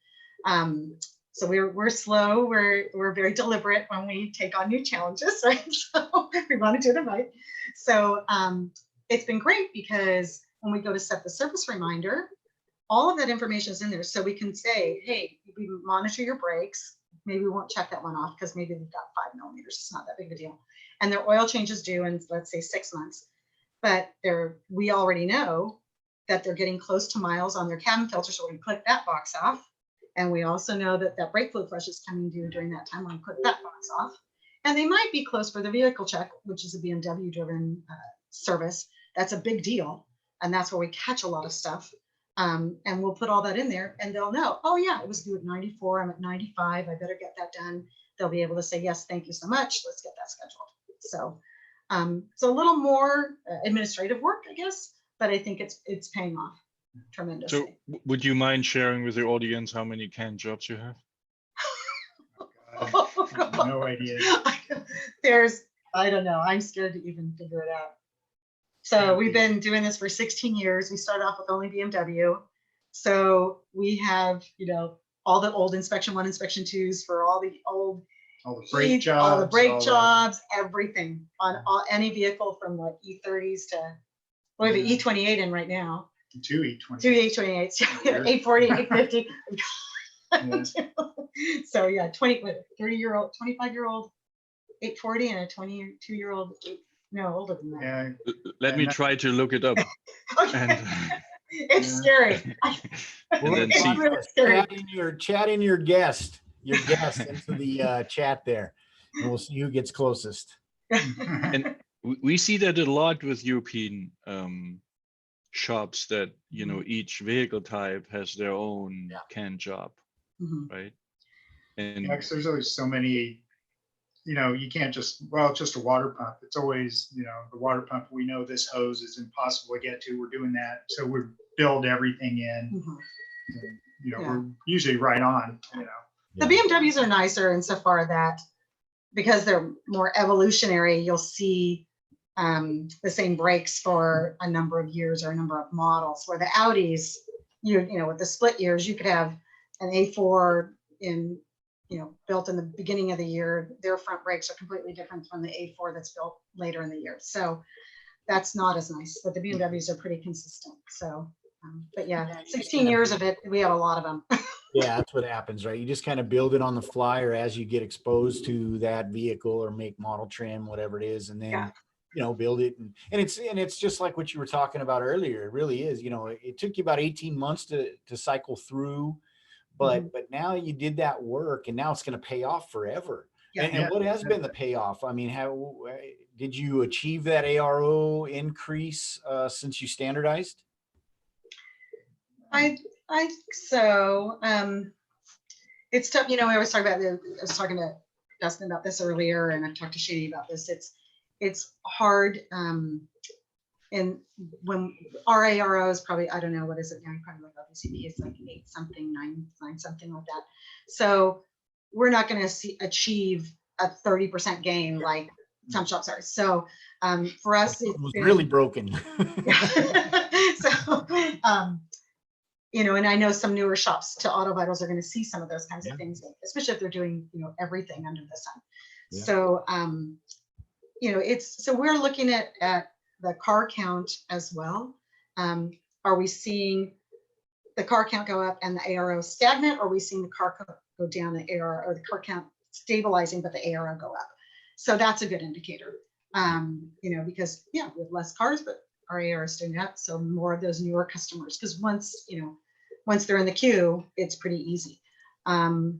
So we're slow. We're very deliberate when we take on new challenges, right? So we want to do them right. So it's been great because when we go to set the service reminder, all of that information is in there. So we can say, hey, we monitor your brakes. Maybe we won't check that one off because maybe they've got 5 millimeters. It's not that big of a deal. And their oil change is due in, let's say, 6 months. But we already know that they're getting close to miles on their cabin filter. So we click that box off. And we also know that that brake fluid flush is coming due during that time. We'll click that box off. And they might be close for the vehicle check, which is a BMW driven service. That's a big deal. And that's where we catch a lot of stuff. And we'll put all that in there and they'll know, oh yeah, it was due at 94. I'm at 95. I better get that done. They'll be able to say, yes, thank you so much. Let's get that scheduled. So, so a little more administrative work, I guess, but I think it's paying off tremendously. So would you mind sharing with the audience how many canned jobs you have? No idea. I don't know. I'm scared to even figure it out. So we've been doing this for 16 years. We started off with only BMW. So we have, all the old inspection 1, inspection 2s for all the brake jobs, everything on any vehicle from like E30s to, we have an E28 in right now. 2 E28. 2 E28s, 840, 850. So yeah, 30-year-old, 25-year-old 840 and a 22-year-old, no, older than that. Yeah. Let me try to look it up. Okay. It's scary. It's really scary. Chat in your guest into the chat there, and we'll see who gets closest. And we see that a lot with European shops that, each vehicle type has their own canned job, right? And there's always so many, you can't just, it's just a water pump. It's always, the water pump, we know this hose is impossible to get to. We're doing that. So we build everything in, and, we're usually right on, The BMWs are nicer insofar that because they're more evolutionary, you'll see the same brakes for a number of years or a number of models, where the Audis, with the split years, you could have an A4 built in the beginning of the year. Their front brakes are completely different from the A4 that's built later in the year. So that's not as nice, but the BMWs are pretty consistent. So, but yeah, 16 years of it, we have a lot of them. Yeah, that's what happens, right? You just kind of build it on the fly, or as you get exposed to that vehicle or make, model, trim, whatever it is, and then build it. And it's just like what you were talking about earlier. It really is. It took you about 18 months to cycle through but now you did that work, and now it's going to pay off forever. Yeah. And what has been the payoff? I mean, how did you achieve that ARO increase since you standardized? I think so. It's tough, we always talk about I was talking to Dustin about this earlier, and I've talked to Shady about this. It's hard. And when our ARO is probably, I don't know, what is it now? Probably like WCP is like 8 something, 9 something like that. So we're not going to achieve a 30% gain like some shops are. So for us, it was really broken. So, and I know some newer shops to Auto Vitals are going to see some of those kinds of things, especially if they're doing, everything under the sun. Yeah. So, so we're looking at the car count as well. Are we seeing the car count go up and the ARO stagnant, or are we seeing the car count go down, the ARO, or the car count stabilizing, but the ARO go up? So that's a good indicator, because with less cars, but our ARO is doing up. So more of those newer customers, because once they're in the queue, it's pretty easy. But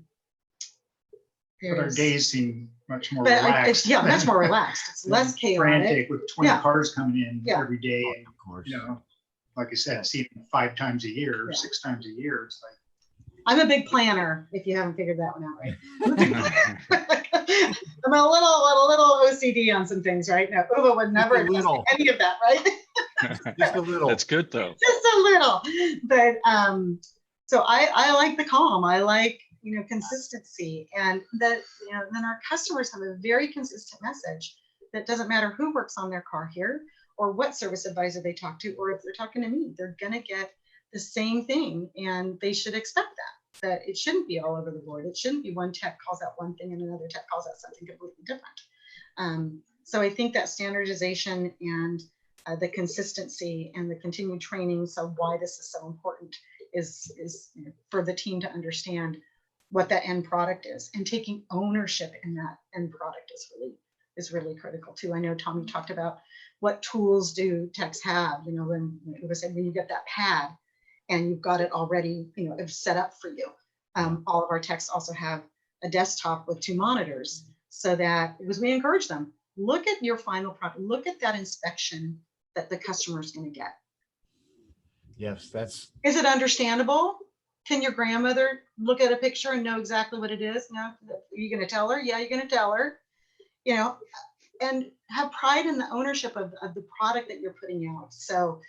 our days seem much more relaxed. Much more relaxed. It's less chaotic. Frantic with 20 cars coming in every day. Oh, and, of course. Like I said, see them 5 times a year, 6 times a year. It's like, I'm a big planner, if you haven't figured that one out, right? I'm a little OCD on some things, right? Now, Uva would never admit any of that, right? Just a little. That's good though. Just a little. But so I like the calm. I like consistency, and that then our customers have a very consistent message that doesn't matter who works on their car here or what service advisor they talk to, or if they're talking to me, they're gonna get the same thing, and they should expect that it shouldn't be all over the board. It shouldn't be one tech calls out one thing and another tech calls out something completely different. So I think that standardization and the consistency and the continued training, so why this is so important is for the team to understand what that end product is, and taking ownership in that end product is really critical too. I know Tommy talked about what tools do techs have, when it was when you get that pad and you've got it already, it's set up for you. All of our techs also have a desktop with 2 monitors, so that, because we encourage them, look at your final product, look at that inspection that the customer is going to get. Yes, is it understandable? Can your grandmother look at a picture and know exactly what it is? No, are you going to tell her? Yeah, you're going to tell her, and have pride in the ownership of the product that you're putting out. So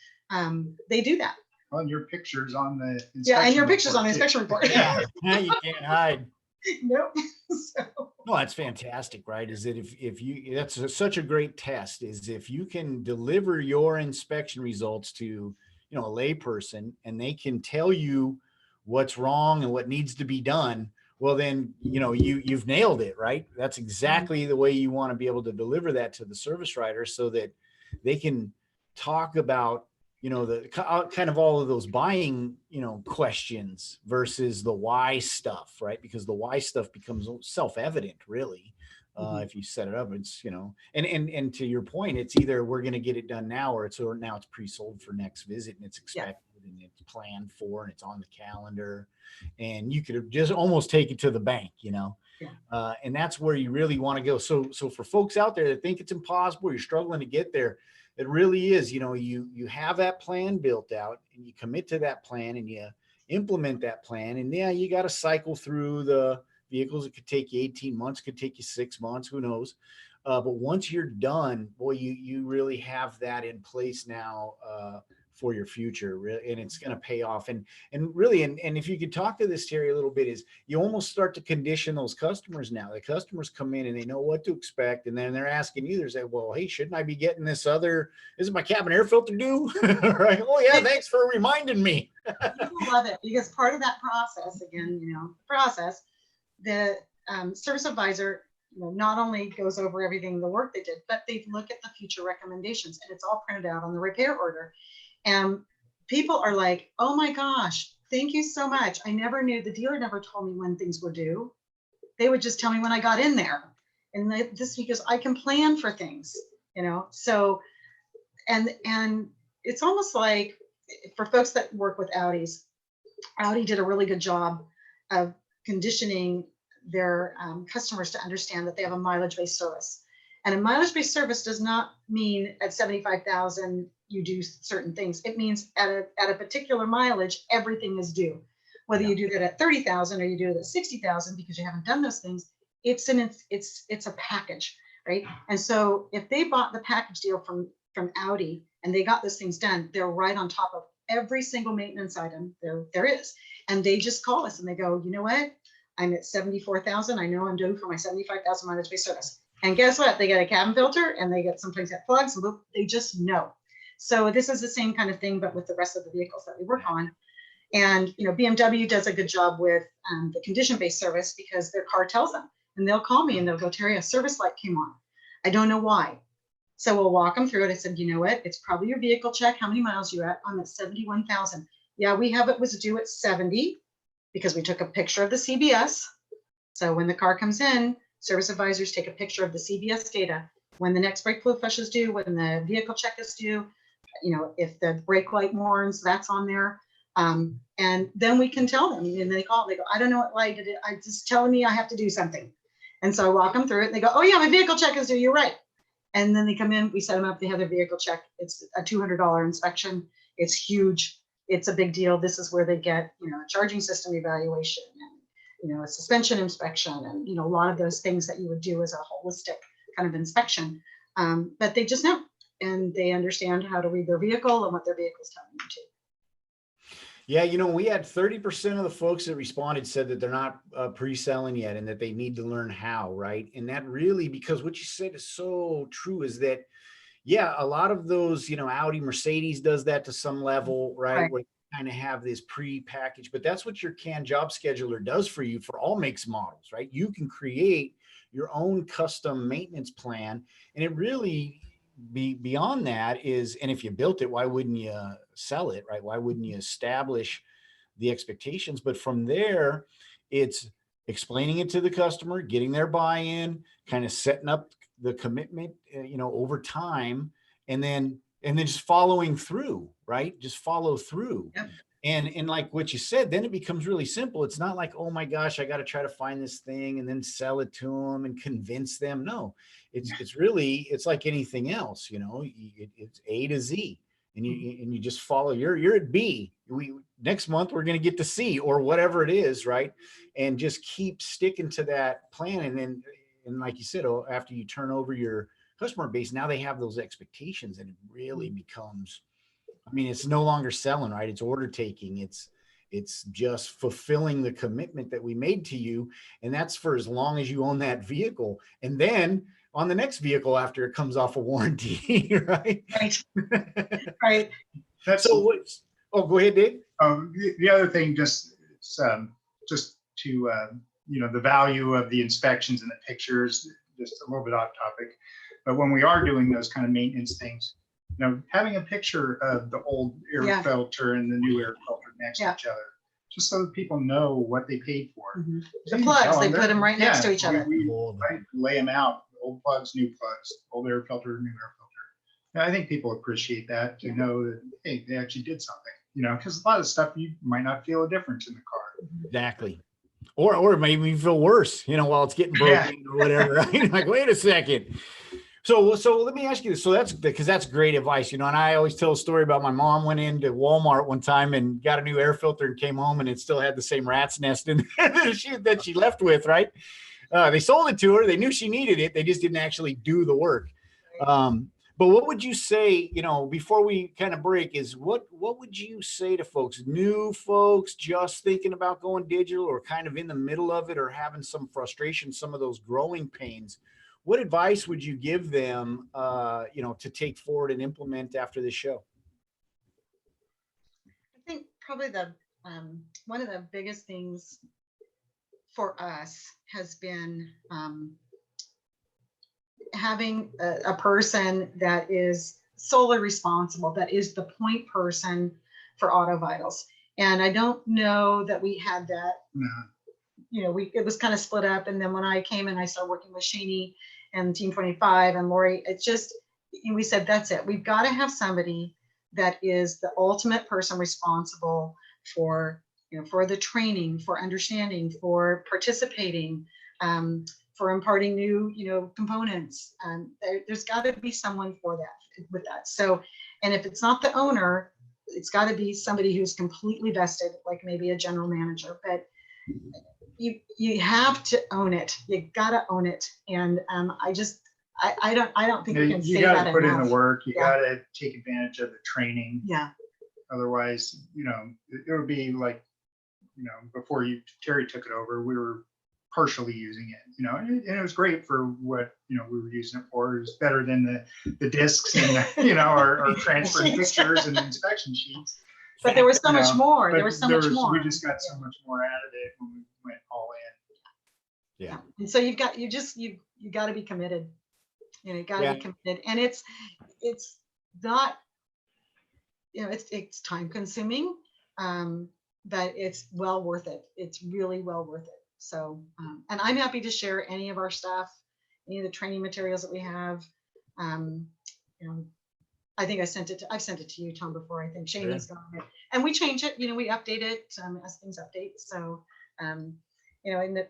they do that. On your pictures on the and your pictures on the inspection report. Yeah, you can't hide. Nope. No, that's fantastic, right? Is that if you, that's such a great test, is if you can deliver your inspection results to, a layperson, and they can tell you what's wrong and what needs to be done, well, then, you've nailed it, right? That's exactly the way you want to be able to deliver that to the service writer, so that they can talk about, the kind of all of those buying, questions versus the why stuff, right? Because the why stuff becomes self-evident, really. If you set it up, it's, and to your point, it's either we're going to get it done now, or now it's pre-sold for next visit, and it's expected and it's planned for, and it's on the calendar, and you could just almost take it to the bank, and that's where you really want to go. So for folks out there that think it's impossible, you're struggling to get there, it really is. You have that plan built out, and you commit to that plan, and you implement that plan, and you got to cycle through the vehicles. It could take you 18 months, could take you 6 months, who knows? But once you're done, boy, you really have that in place now for your future, and it's going to pay off. And really, and if you could talk to this, Teri, a little bit, is you almost start to condition those customers now. The customers come in and they know what to expect, and then they're asking you, they're saying, well, hey, shouldn't I be getting this other, isn't my cabin air filter due? Right? Oh yeah, thanks for reminding me. I love it, because part of that process, again, the service advisor, not only goes over everything, the work they did, but they look at the future recommendations, and it's all printed out on the repair order. And people are like, oh my gosh, thank you so much. I never knew, the dealer never told me when things were due. They would just tell me when I got in there. And this, because I can plan for things, so, and it's almost like, for folks that work with Audi did a really good job of conditioning their customers to understand that they have a mileage-based service. And a mileage-based service does not mean at 75,000 you do certain things. It means at a particular mileage, everything is due. Whether you do that at 30,000 or you do it at 60,000 because you haven't done those things, it's a package, right? And so if they bought the package deal from Audi and they got those things done, they're right on top of every single maintenance item there is. And they just call us and they go, you know what? I'm at 74,000. I know I'm due for my 75,000 mileage-based service. And guess what? They get a cabin filter and they get someplace that plugs. They just know. So this is the same kind of thing, but with the rest of the vehicles that we work on. And BMW does a good job with the condition-based service because their car tells them, and they'll call me and they'll go, Teri, a service light came on. I don't know why. So we'll walk them through it. I said, you know what? It's probably your vehicle check. How many miles you at? I'm at 71,000. Yeah, we have it was due at 70 because we took a picture of the CBS. So when the car comes in, service advisors take a picture of the CBS data. When the next brake fluid flush is due, when the vehicle check is due, if the brake light warns, that's on there. And then we can tell them, and they call, they go, I don't know what light it is. I just telling me I have to do something. And so I walk them through it and they go, oh yeah, my vehicle check is due. You're right. And then they come in, we set them up, they have their vehicle check. It's a $200 inspection. It's huge. It's a big deal. This is where they get, a charging system evaluation and, a suspension inspection and, a lot of those things that you would do as a holistic kind of inspection. But they just know, and they understand how to read their vehicle and what their vehicle is telling them to. Yeah, we had 30% of the folks that responded said that they're not pre-selling yet and that they need to learn how, right? And that really, because what you said is so true, is that, yeah, a lot of those, Audi, Mercedes does that to some level, right? Where you kind of have this pre-package, but that's what your CAN job scheduler does for you for all makes models, right? You can create your own custom maintenance plan, and it really beyond that is, and if you built it, why wouldn't you sell it, right? Why wouldn't you establish the expectations? But from there, it's explaining it to the customer, getting their buy-in, kind of setting up the commitment, over time, and then just following through, right? Just follow through. Yep. And like what you said, then it becomes really simple. It's not like, oh my gosh, I got to try to find this thing and then sell it to them and convince them. No, it's like anything else, it's A to Z, and you just follow. You're at B. Next month we're going to get to C or whatever it is, right? And just keep sticking to that plan. And like you said, after you turn over your customer base, now they have those expectations, and it really becomes, it's no longer selling, right? It's order taking. It's just fulfilling the commitment that we made to you. And that's for as long as you own that vehicle. And then on the next vehicle after it comes off a warranty, right? Right. So go ahead, Dave. The other thing, just to, the value of the inspections and the pictures, just a little bit off topic. But when we are doing those kind of maintenance things, having a picture of the old air filter and the new air filter next to each other, just so that people know what they paid for. Mm-hmm. The plugs, they put them right next to each other. We lay them out, old plugs, new plugs, old air filter, new air filter. And I think people appreciate that, to know that, hey, they actually did something, because a lot of stuff you might not feel a difference in the car. Exactly. Or it made me feel worse, while it's getting broken or whatever, right? Like, wait a second. So let me ask you this. So that's because that's great advice, and I always tell a story about my mom went into Walmart one time and got a new air filter and came home and it still had the same rat's nest in there that she left with, right? They sold it to her. They knew she needed it. They just didn't actually do the work. But what would you say, before we kind of break, is what would you say to folks, new folks just thinking about going digital or kind of in the middle of it or having some frustration, some of those growing pains? What advice would you give them, to take forward and implement after this show? I think probably one of the biggest things for us has been having a person that is solely responsible, that is the point person for Auto Vitals. And I don't know that we had that. No. It was kind of split up. And then when I came and I started working with Shaney and Team 25 and Lori, we said, that's it. We've got to have somebody that is the ultimate person responsible for for the training, for understanding, for participating, for imparting new, components. There's got to be someone for that, with that. So, and if it's not the owner, it's got to be somebody who's completely vested, like maybe a general manager. But you have to own it. You got to own it. And I don't think we can say that enough. You got to put in the work. You got to take advantage of the training. Yeah. Otherwise, it would be like, before Teri took it over, we were partially using it, and it was great for what, we were using it for. It was better than the discs and, our transferring pictures and inspection sheets. But there was so much more. There was so much more. We just got so much more out of it when we went all in. Yeah. And so you got to be committed. You got to be committed. And it's not, it's time consuming, but it's well worth it. It's really well worth it. So, and I'm happy to share any of our stuff, any of the training materials that we have. I think I've sent it to you, Tom, before. I think Shane has gotten it, and we change it. We update it as things update. So, and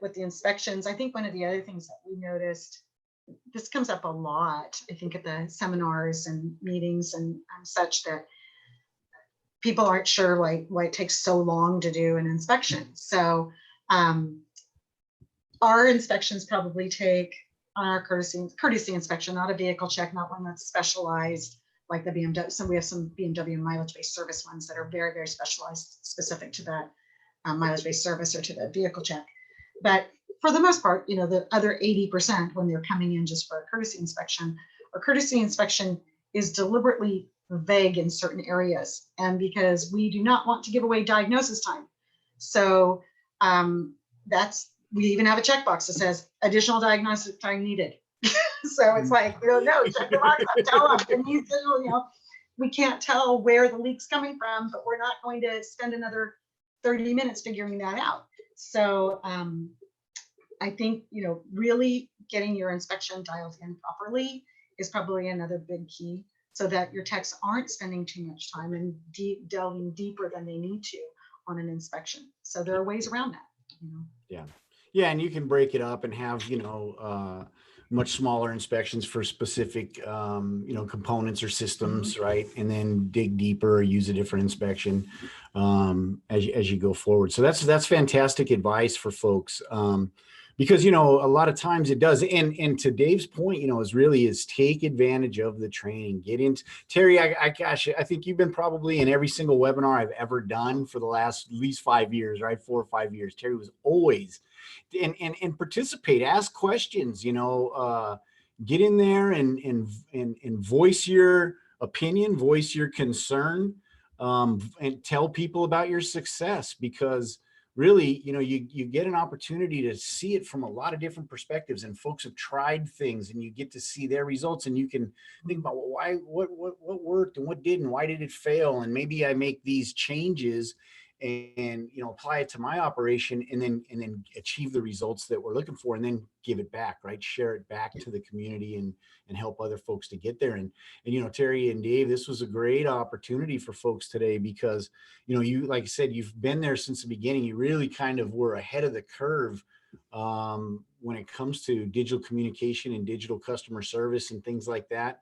with the inspections, I think one of the other things that we noticed, this comes up a lot, I think, at the seminars and meetings and such, that people aren't sure why it takes so long to do an inspection. So, our inspections probably take, on our courtesy inspection, not a vehicle check, not one that's specialized like the BMW. So we have some BMW mileage-based service ones that are very, very specialized, specific to that mileage-based service or to the vehicle check. But for the most part, the other 80%, when they're coming in just for a courtesy inspection, our courtesy inspection is deliberately vague in certain areas, and because we do not want to give away diagnosis time. So we even have a checkbox that says additional diagnostic time needed. So it's like, no, check the box, tell them. We can't tell where the leak's coming from, but we're not going to spend another 30 minutes figuring that out. So I think, really getting your inspection dialed in properly is probably another big key, so that your techs aren't spending too much time and delving deeper than they need to on an inspection. So there are ways around that. Yeah, and you can break it up and have, much smaller inspections for specific, components or systems, right? And then dig deeper, use a different inspection as you go forward. So that's fantastic advice for folks, because, a lot of times it does. And to Dave's point, is take advantage of the training. Get into Teri. I think you've been probably in every single webinar I've ever done for the last at least 5 years, right? 4 or 5 years. Teri was always and participate, ask questions, get in there and voice your opinion, voice your concern, and tell people about your success, because really, you get an opportunity to see it from a lot of different perspectives, and folks have tried things, and you get to see their results, and you can think about, well, what worked and what didn't, why did it fail? And maybe I make these changes and apply it to my operation, and then achieve the results that we're looking for, and then give it back, right? Share it back to the community and help other folks to get there. And Teri and Dave, this was a great opportunity for folks today, because you, like I said, you've been there since the beginning. You really kind of were ahead of the curve when it comes to digital communication and digital customer service and things like that.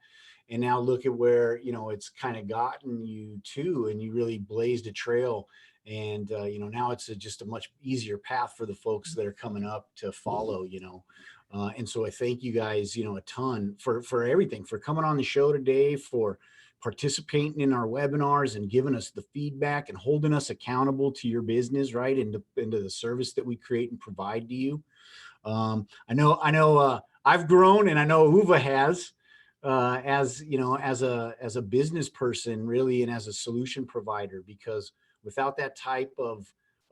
And now look at where it's kind of gotten you to, and you really blazed a trail. And, now it's just a much easier path for the folks that are coming up to follow, and so I thank you guys, a ton for everything, for coming on the show today, for participating in our webinars and giving us the feedback and holding us accountable to your business, right? And into the service that we create and provide to you. I know I've grown, and I know Uva has, as a business person, really, and as a solution provider, because without that type of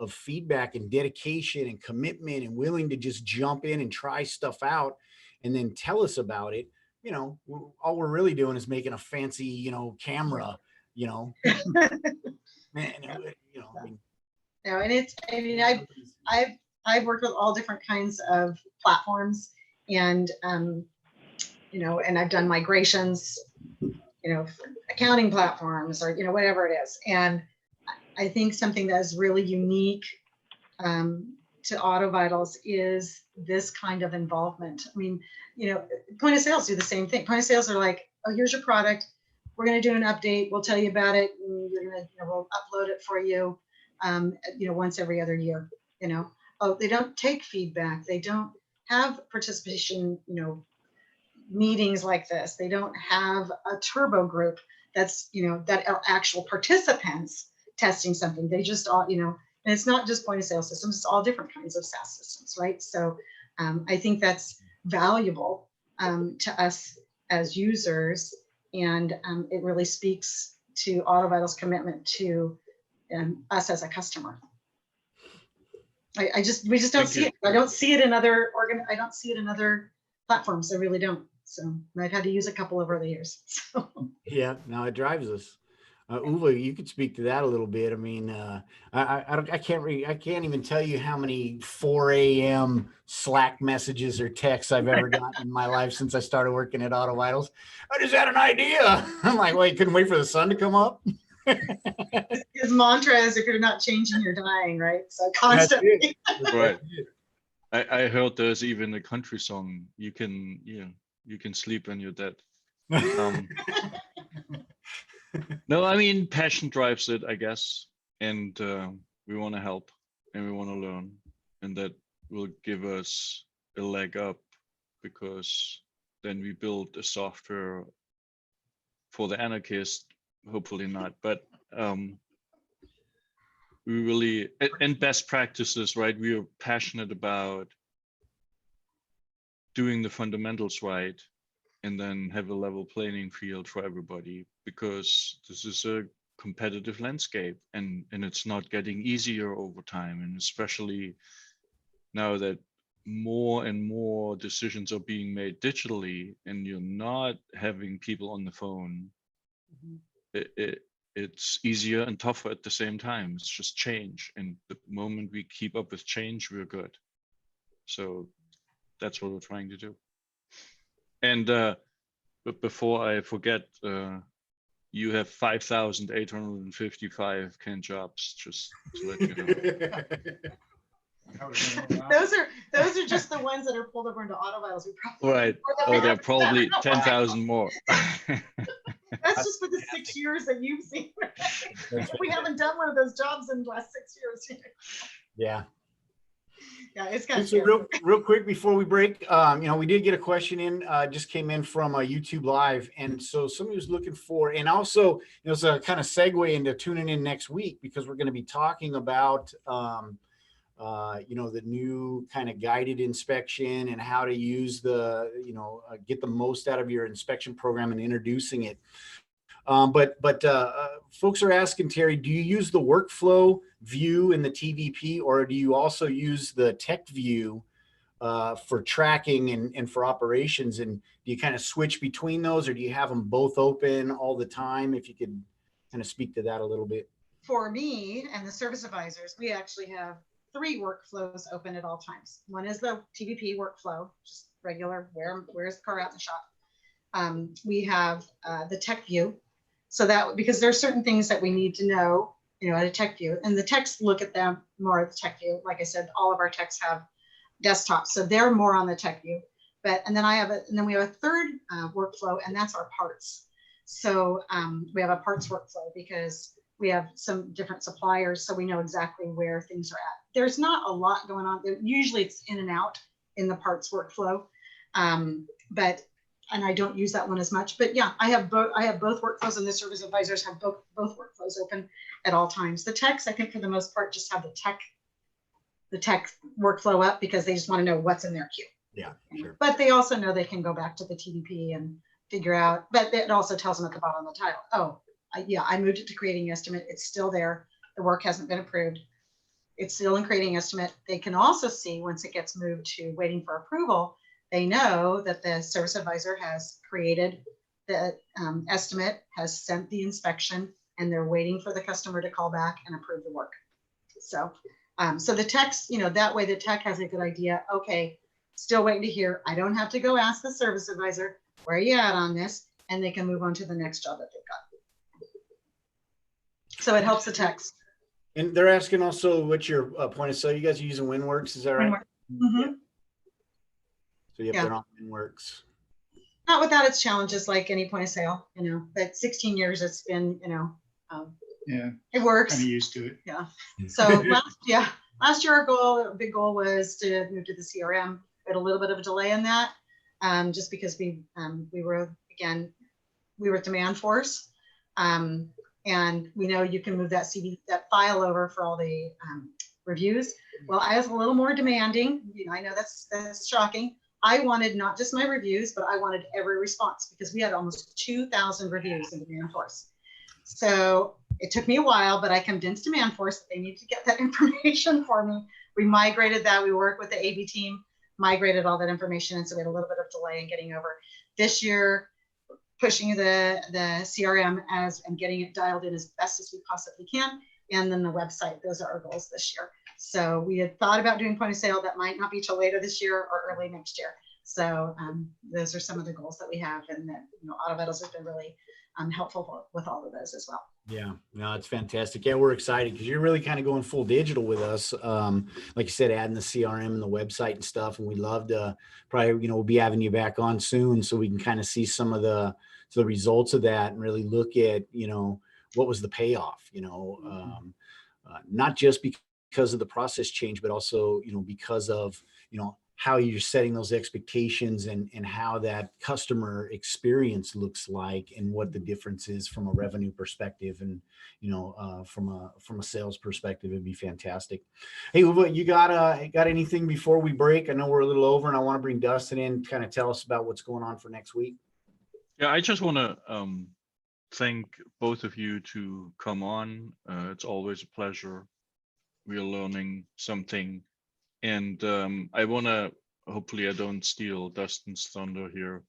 feedback and dedication and commitment and willing to just jump in and try stuff out and then tell us about it, all we're really doing is making a fancy, camera, man, and I've worked with all different kinds of platforms, and, and I've done migrations, for accounting platforms, or, whatever it is. And I think something that is really unique to Auto Vitals is this kind of involvement. I mean, point of sales do the same thing. Point of sales are like, oh, here's your product. We're going to do an update. We'll tell you about it. And you're going to, we'll upload it for you, once every other year. Oh, they don't take feedback. They don't have participation, meetings like this. They don't have a turbo group that's, that are actual participants testing something. They just all, and it's not just point of sale systems, it's all different kinds of SaaS systems, right? So I think that's valuable to us as users, and it really speaks to Auto Vital's commitment to us as a customer. We just don't see it. I don't see it in other I don't see it in other platforms. I really don't. So I've had to use a couple over the years. So. Yeah, no, it drives us. Uwe, you could speak to that a little bit. I mean, I can't even tell you how many 4 a.m. Slack messages or texts I've ever gotten in my life since I started working at Auto Vitals. I just had an idea. I'm like, wait, couldn't wait for the sun to come up. His mantra is, if you're not changing, you're dying, right? So constantly. Right. I heard there's even a country song. You can sleep when you're dead. No, I mean, passion drives it, I guess. And we want to help and we want to learn. And that will give us a leg up, because then we build a software for the anarchist. Hopefully not, but we really, and best practices, right? We are passionate about doing the fundamentals right, and then have a level playing field for everybody, because this is a competitive landscape, and it's not getting easier over time. And especially now that more and more decisions are being made digitally and you're not having people on the phone, it's easier and tougher at the same time. It's just change. And the moment we keep up with change, we're good. So that's what we're trying to do. And but before I forget, you have 5,855 canned jobs, just to let you know. Those are just the ones that are pulled over into Auto Vitals. Right. Oh, there are probably 10,000 more. That's just for the 6 years that you've seen. We haven't done one of those jobs in the last 6 years. Yeah. Yeah, it's kind of so real quick before we break, we did get a question in, just came in from YouTube Live. And so somebody was looking for, and also, it's a kind of segue into tuning in next week, because we're going to be talking about, the new kind of guided inspection and how to use the, get the most out of your inspection program and introducing it. But folks are asking, Teri, do you use the workflow view in the TVP, or do you also use the tech view for tracking and for operations? And do you kind of switch between those, or do you have them both open all the time? If you could kind of speak to that a little bit. For me and the service advisors, we actually have 3 workflows open at all times. One is the TVP workflow, just regular, where's the car out in the shop. We have the tech view. So that, because there are certain things that we need to know, at a tech view, and the techs look at them more at the tech view. Like I said, all of our techs have desktops, so they're more on the tech view. And then we have a third workflow, and that's our parts. So we have a parts workflow because we have some different suppliers, so we know exactly where things are at. There's not a lot going on. Usually it's in and out in the parts workflow, and I don't use that one as much. But yeah, I have both workflows, and the service advisors have both workflows open at all times. The techs, I think, for the most part, just have the tech workflow up because they just want to know what's in their queue. Yeah, sure. But they also know they can go back to the TDP and figure out. But it also tells them at the bottom of the title, oh, yeah, I moved it to creating estimate. It's still there. The work hasn't been approved. It's still in creating estimate. They can also see once it gets moved to waiting for approval, they know that the service advisor has created the estimate, has sent the inspection, and they're waiting for the customer to call back and approve the work. So, so the techs, that way the tech has a good idea. Okay, still waiting to hear. I don't have to go ask the service advisor, where are you at on this? And they can move on to the next job that they've got. So it helps the techs. And they're asking also what's your point of sale. You guys are using WinWorks, is that right? Mm-hmm. Yeah. So Yeah. they're on WinWorks. Not without its challenges, like any point of sale, but 16 years it's been, Yeah, it works. kind of used to it. Yeah. So last year our big goal was to move to the CRM. We had a little bit of a delay in that, just because we were at demand force, and we know you can move that that file over for all the reviews. Well, I was a little more demanding. I know that's shocking. I wanted not just my reviews, but I wanted every response, because we had almost 2,000 reviews in demand force. So it took me a while, but I convinced demand force that they need to get that information for me. We migrated that. We worked with the AB team, migrated all that information, and so we had a little bit of delay in getting over. This year, pushing the CRM and getting it dialed in as best as we possibly can, and then the website. Those are our goals this year. So we had thought about doing point of sale. That might not be till later this year or early next year. So those are some of the goals that we have, and that AutoVitals has been really helpful with all of those as well. Yeah, no, it's fantastic. Yeah, we're excited because you're really kind of going full digital with us. Like you said, adding the CRM and the website and stuff. And we love to probably, we'll be having you back on soon so we can kind of see some of the results of that and really look at, what was the payoff, not just because of the process change, but also, because of, how you're setting those expectations and how that customer experience looks like and what the difference is from a revenue perspective and, from a sales perspective. It'd be fantastic. Hey, you got anything before we break? I know we're a little over and I want to bring Dustin in, kind of tell us about what's going on for next week. Yeah, I just want to thank both of you to come on. It's always a pleasure. We are learning something. And I want to, hopefully I don't steal Dustin's thunder here.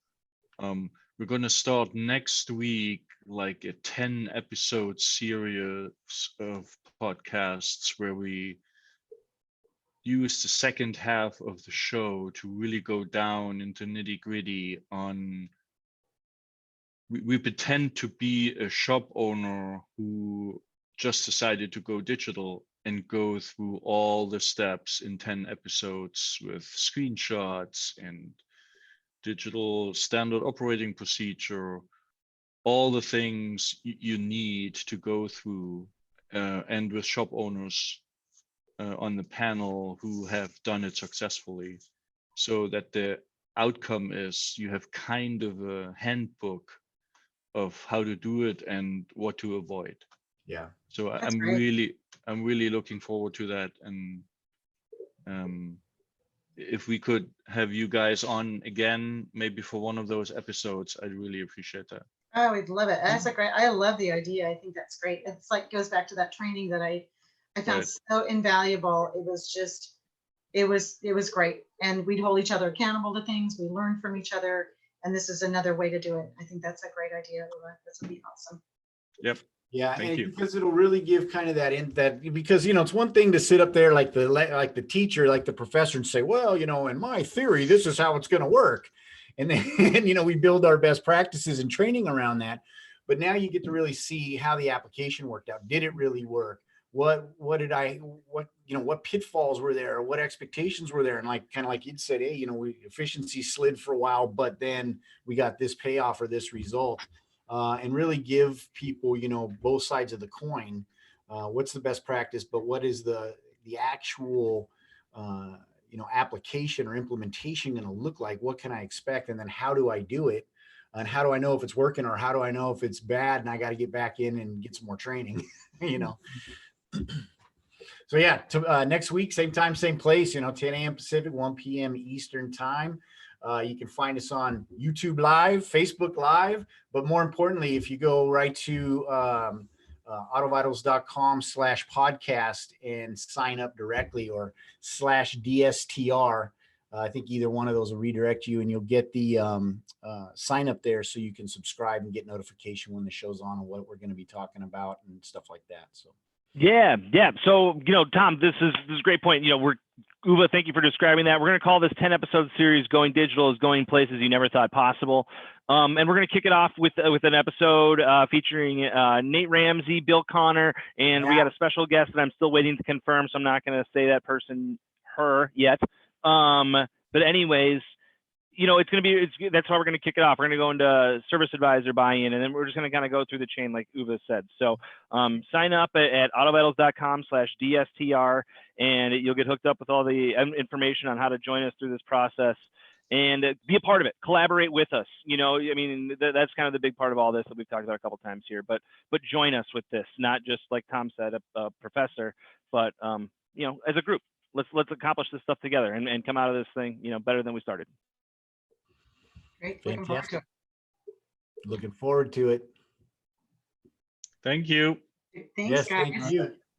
We're going to start next week, like a 10 episode series of podcasts where we use the second half of the show to really go down into nitty gritty on, we pretend to be a shop owner who just decided to go digital and go through all the steps in 10 episodes with screenshots and digital standard operating procedure, all the things you need to go through, and with shop owners on the panel who have done it successfully, so that the outcome is you have kind of a handbook of how to do it and what to avoid. Yeah. So I'm really looking forward to that. And if we could have you guys on again, maybe for one of those episodes, I'd really appreciate that. Oh, we'd love it. That's I love the idea. I think that's great. It's like goes back to that training that I found so invaluable. It was just, it was great. And we'd hold each other accountable to things. We learned from each other. And this is another way to do it. I think that's a great idea. This would be awesome. Yep. Yeah, thank you. Because it'll really give kind of because it's one thing to sit up there like the teacher, like the professor, and say, well, in my theory, this is how it's going to work. And then, we build our best practices and training around that. But now you get to really see how the application worked out. Did it really work? What pitfalls were there? What expectations were there? And like you'd said, hey, efficiency slid for a while, but then we got this payoff or this result. And really give people, both sides of the coin. What's the best practice, but what is the actual, application or implementation going to look like? What can I expect? And then how do I do it? And how do I know if it's working, or how do I know if it's bad and I got to get back in and get some more training, So yeah, next week, same time, same place, 10 a.m. Pacific, 1 p.m. Eastern time. You can find us on YouTube Live, Facebook Live, but more importantly, if you go right to autovitals.com/podcast and sign up directly, or /DSTR, I think either one of those will redirect you, and you'll get the sign up there so you can subscribe and get notification when the show's on and what we're going to be talking about and stuff like that. So. Yeah. So, Tom, this is a great point. We're Uva, thank you for describing that. We're going to call this 10-episode series "Going Digital is Going Places You Never Thought Possible," and we're going to kick it off with an episode featuring Nate Ramsey, Bill Connor, and we got a special guest that I'm still waiting to confirm, so I'm not going to say that person, her, yet. But anyways, you know, that's how we're going to kick it off. We're going to go into service advisor buy-in, and then we're just going to kind of go through the chain like Uva said. So sign up at autovitals.com/DSTR, and you'll get hooked up with all the information on how to join us through this process and be a part of it. Collaborate with us. You know, I mean, that's kind of the big part of all this that we've talked about a couple times here, but join us with this, not just like Tom said, a professor, but, you know, as a group. Let's accomplish this stuff together and come out of this thing, you know, better than we started. Great. Fantastic. Looking forward to it. Thank you. Thanks, Yes, guys. thank you.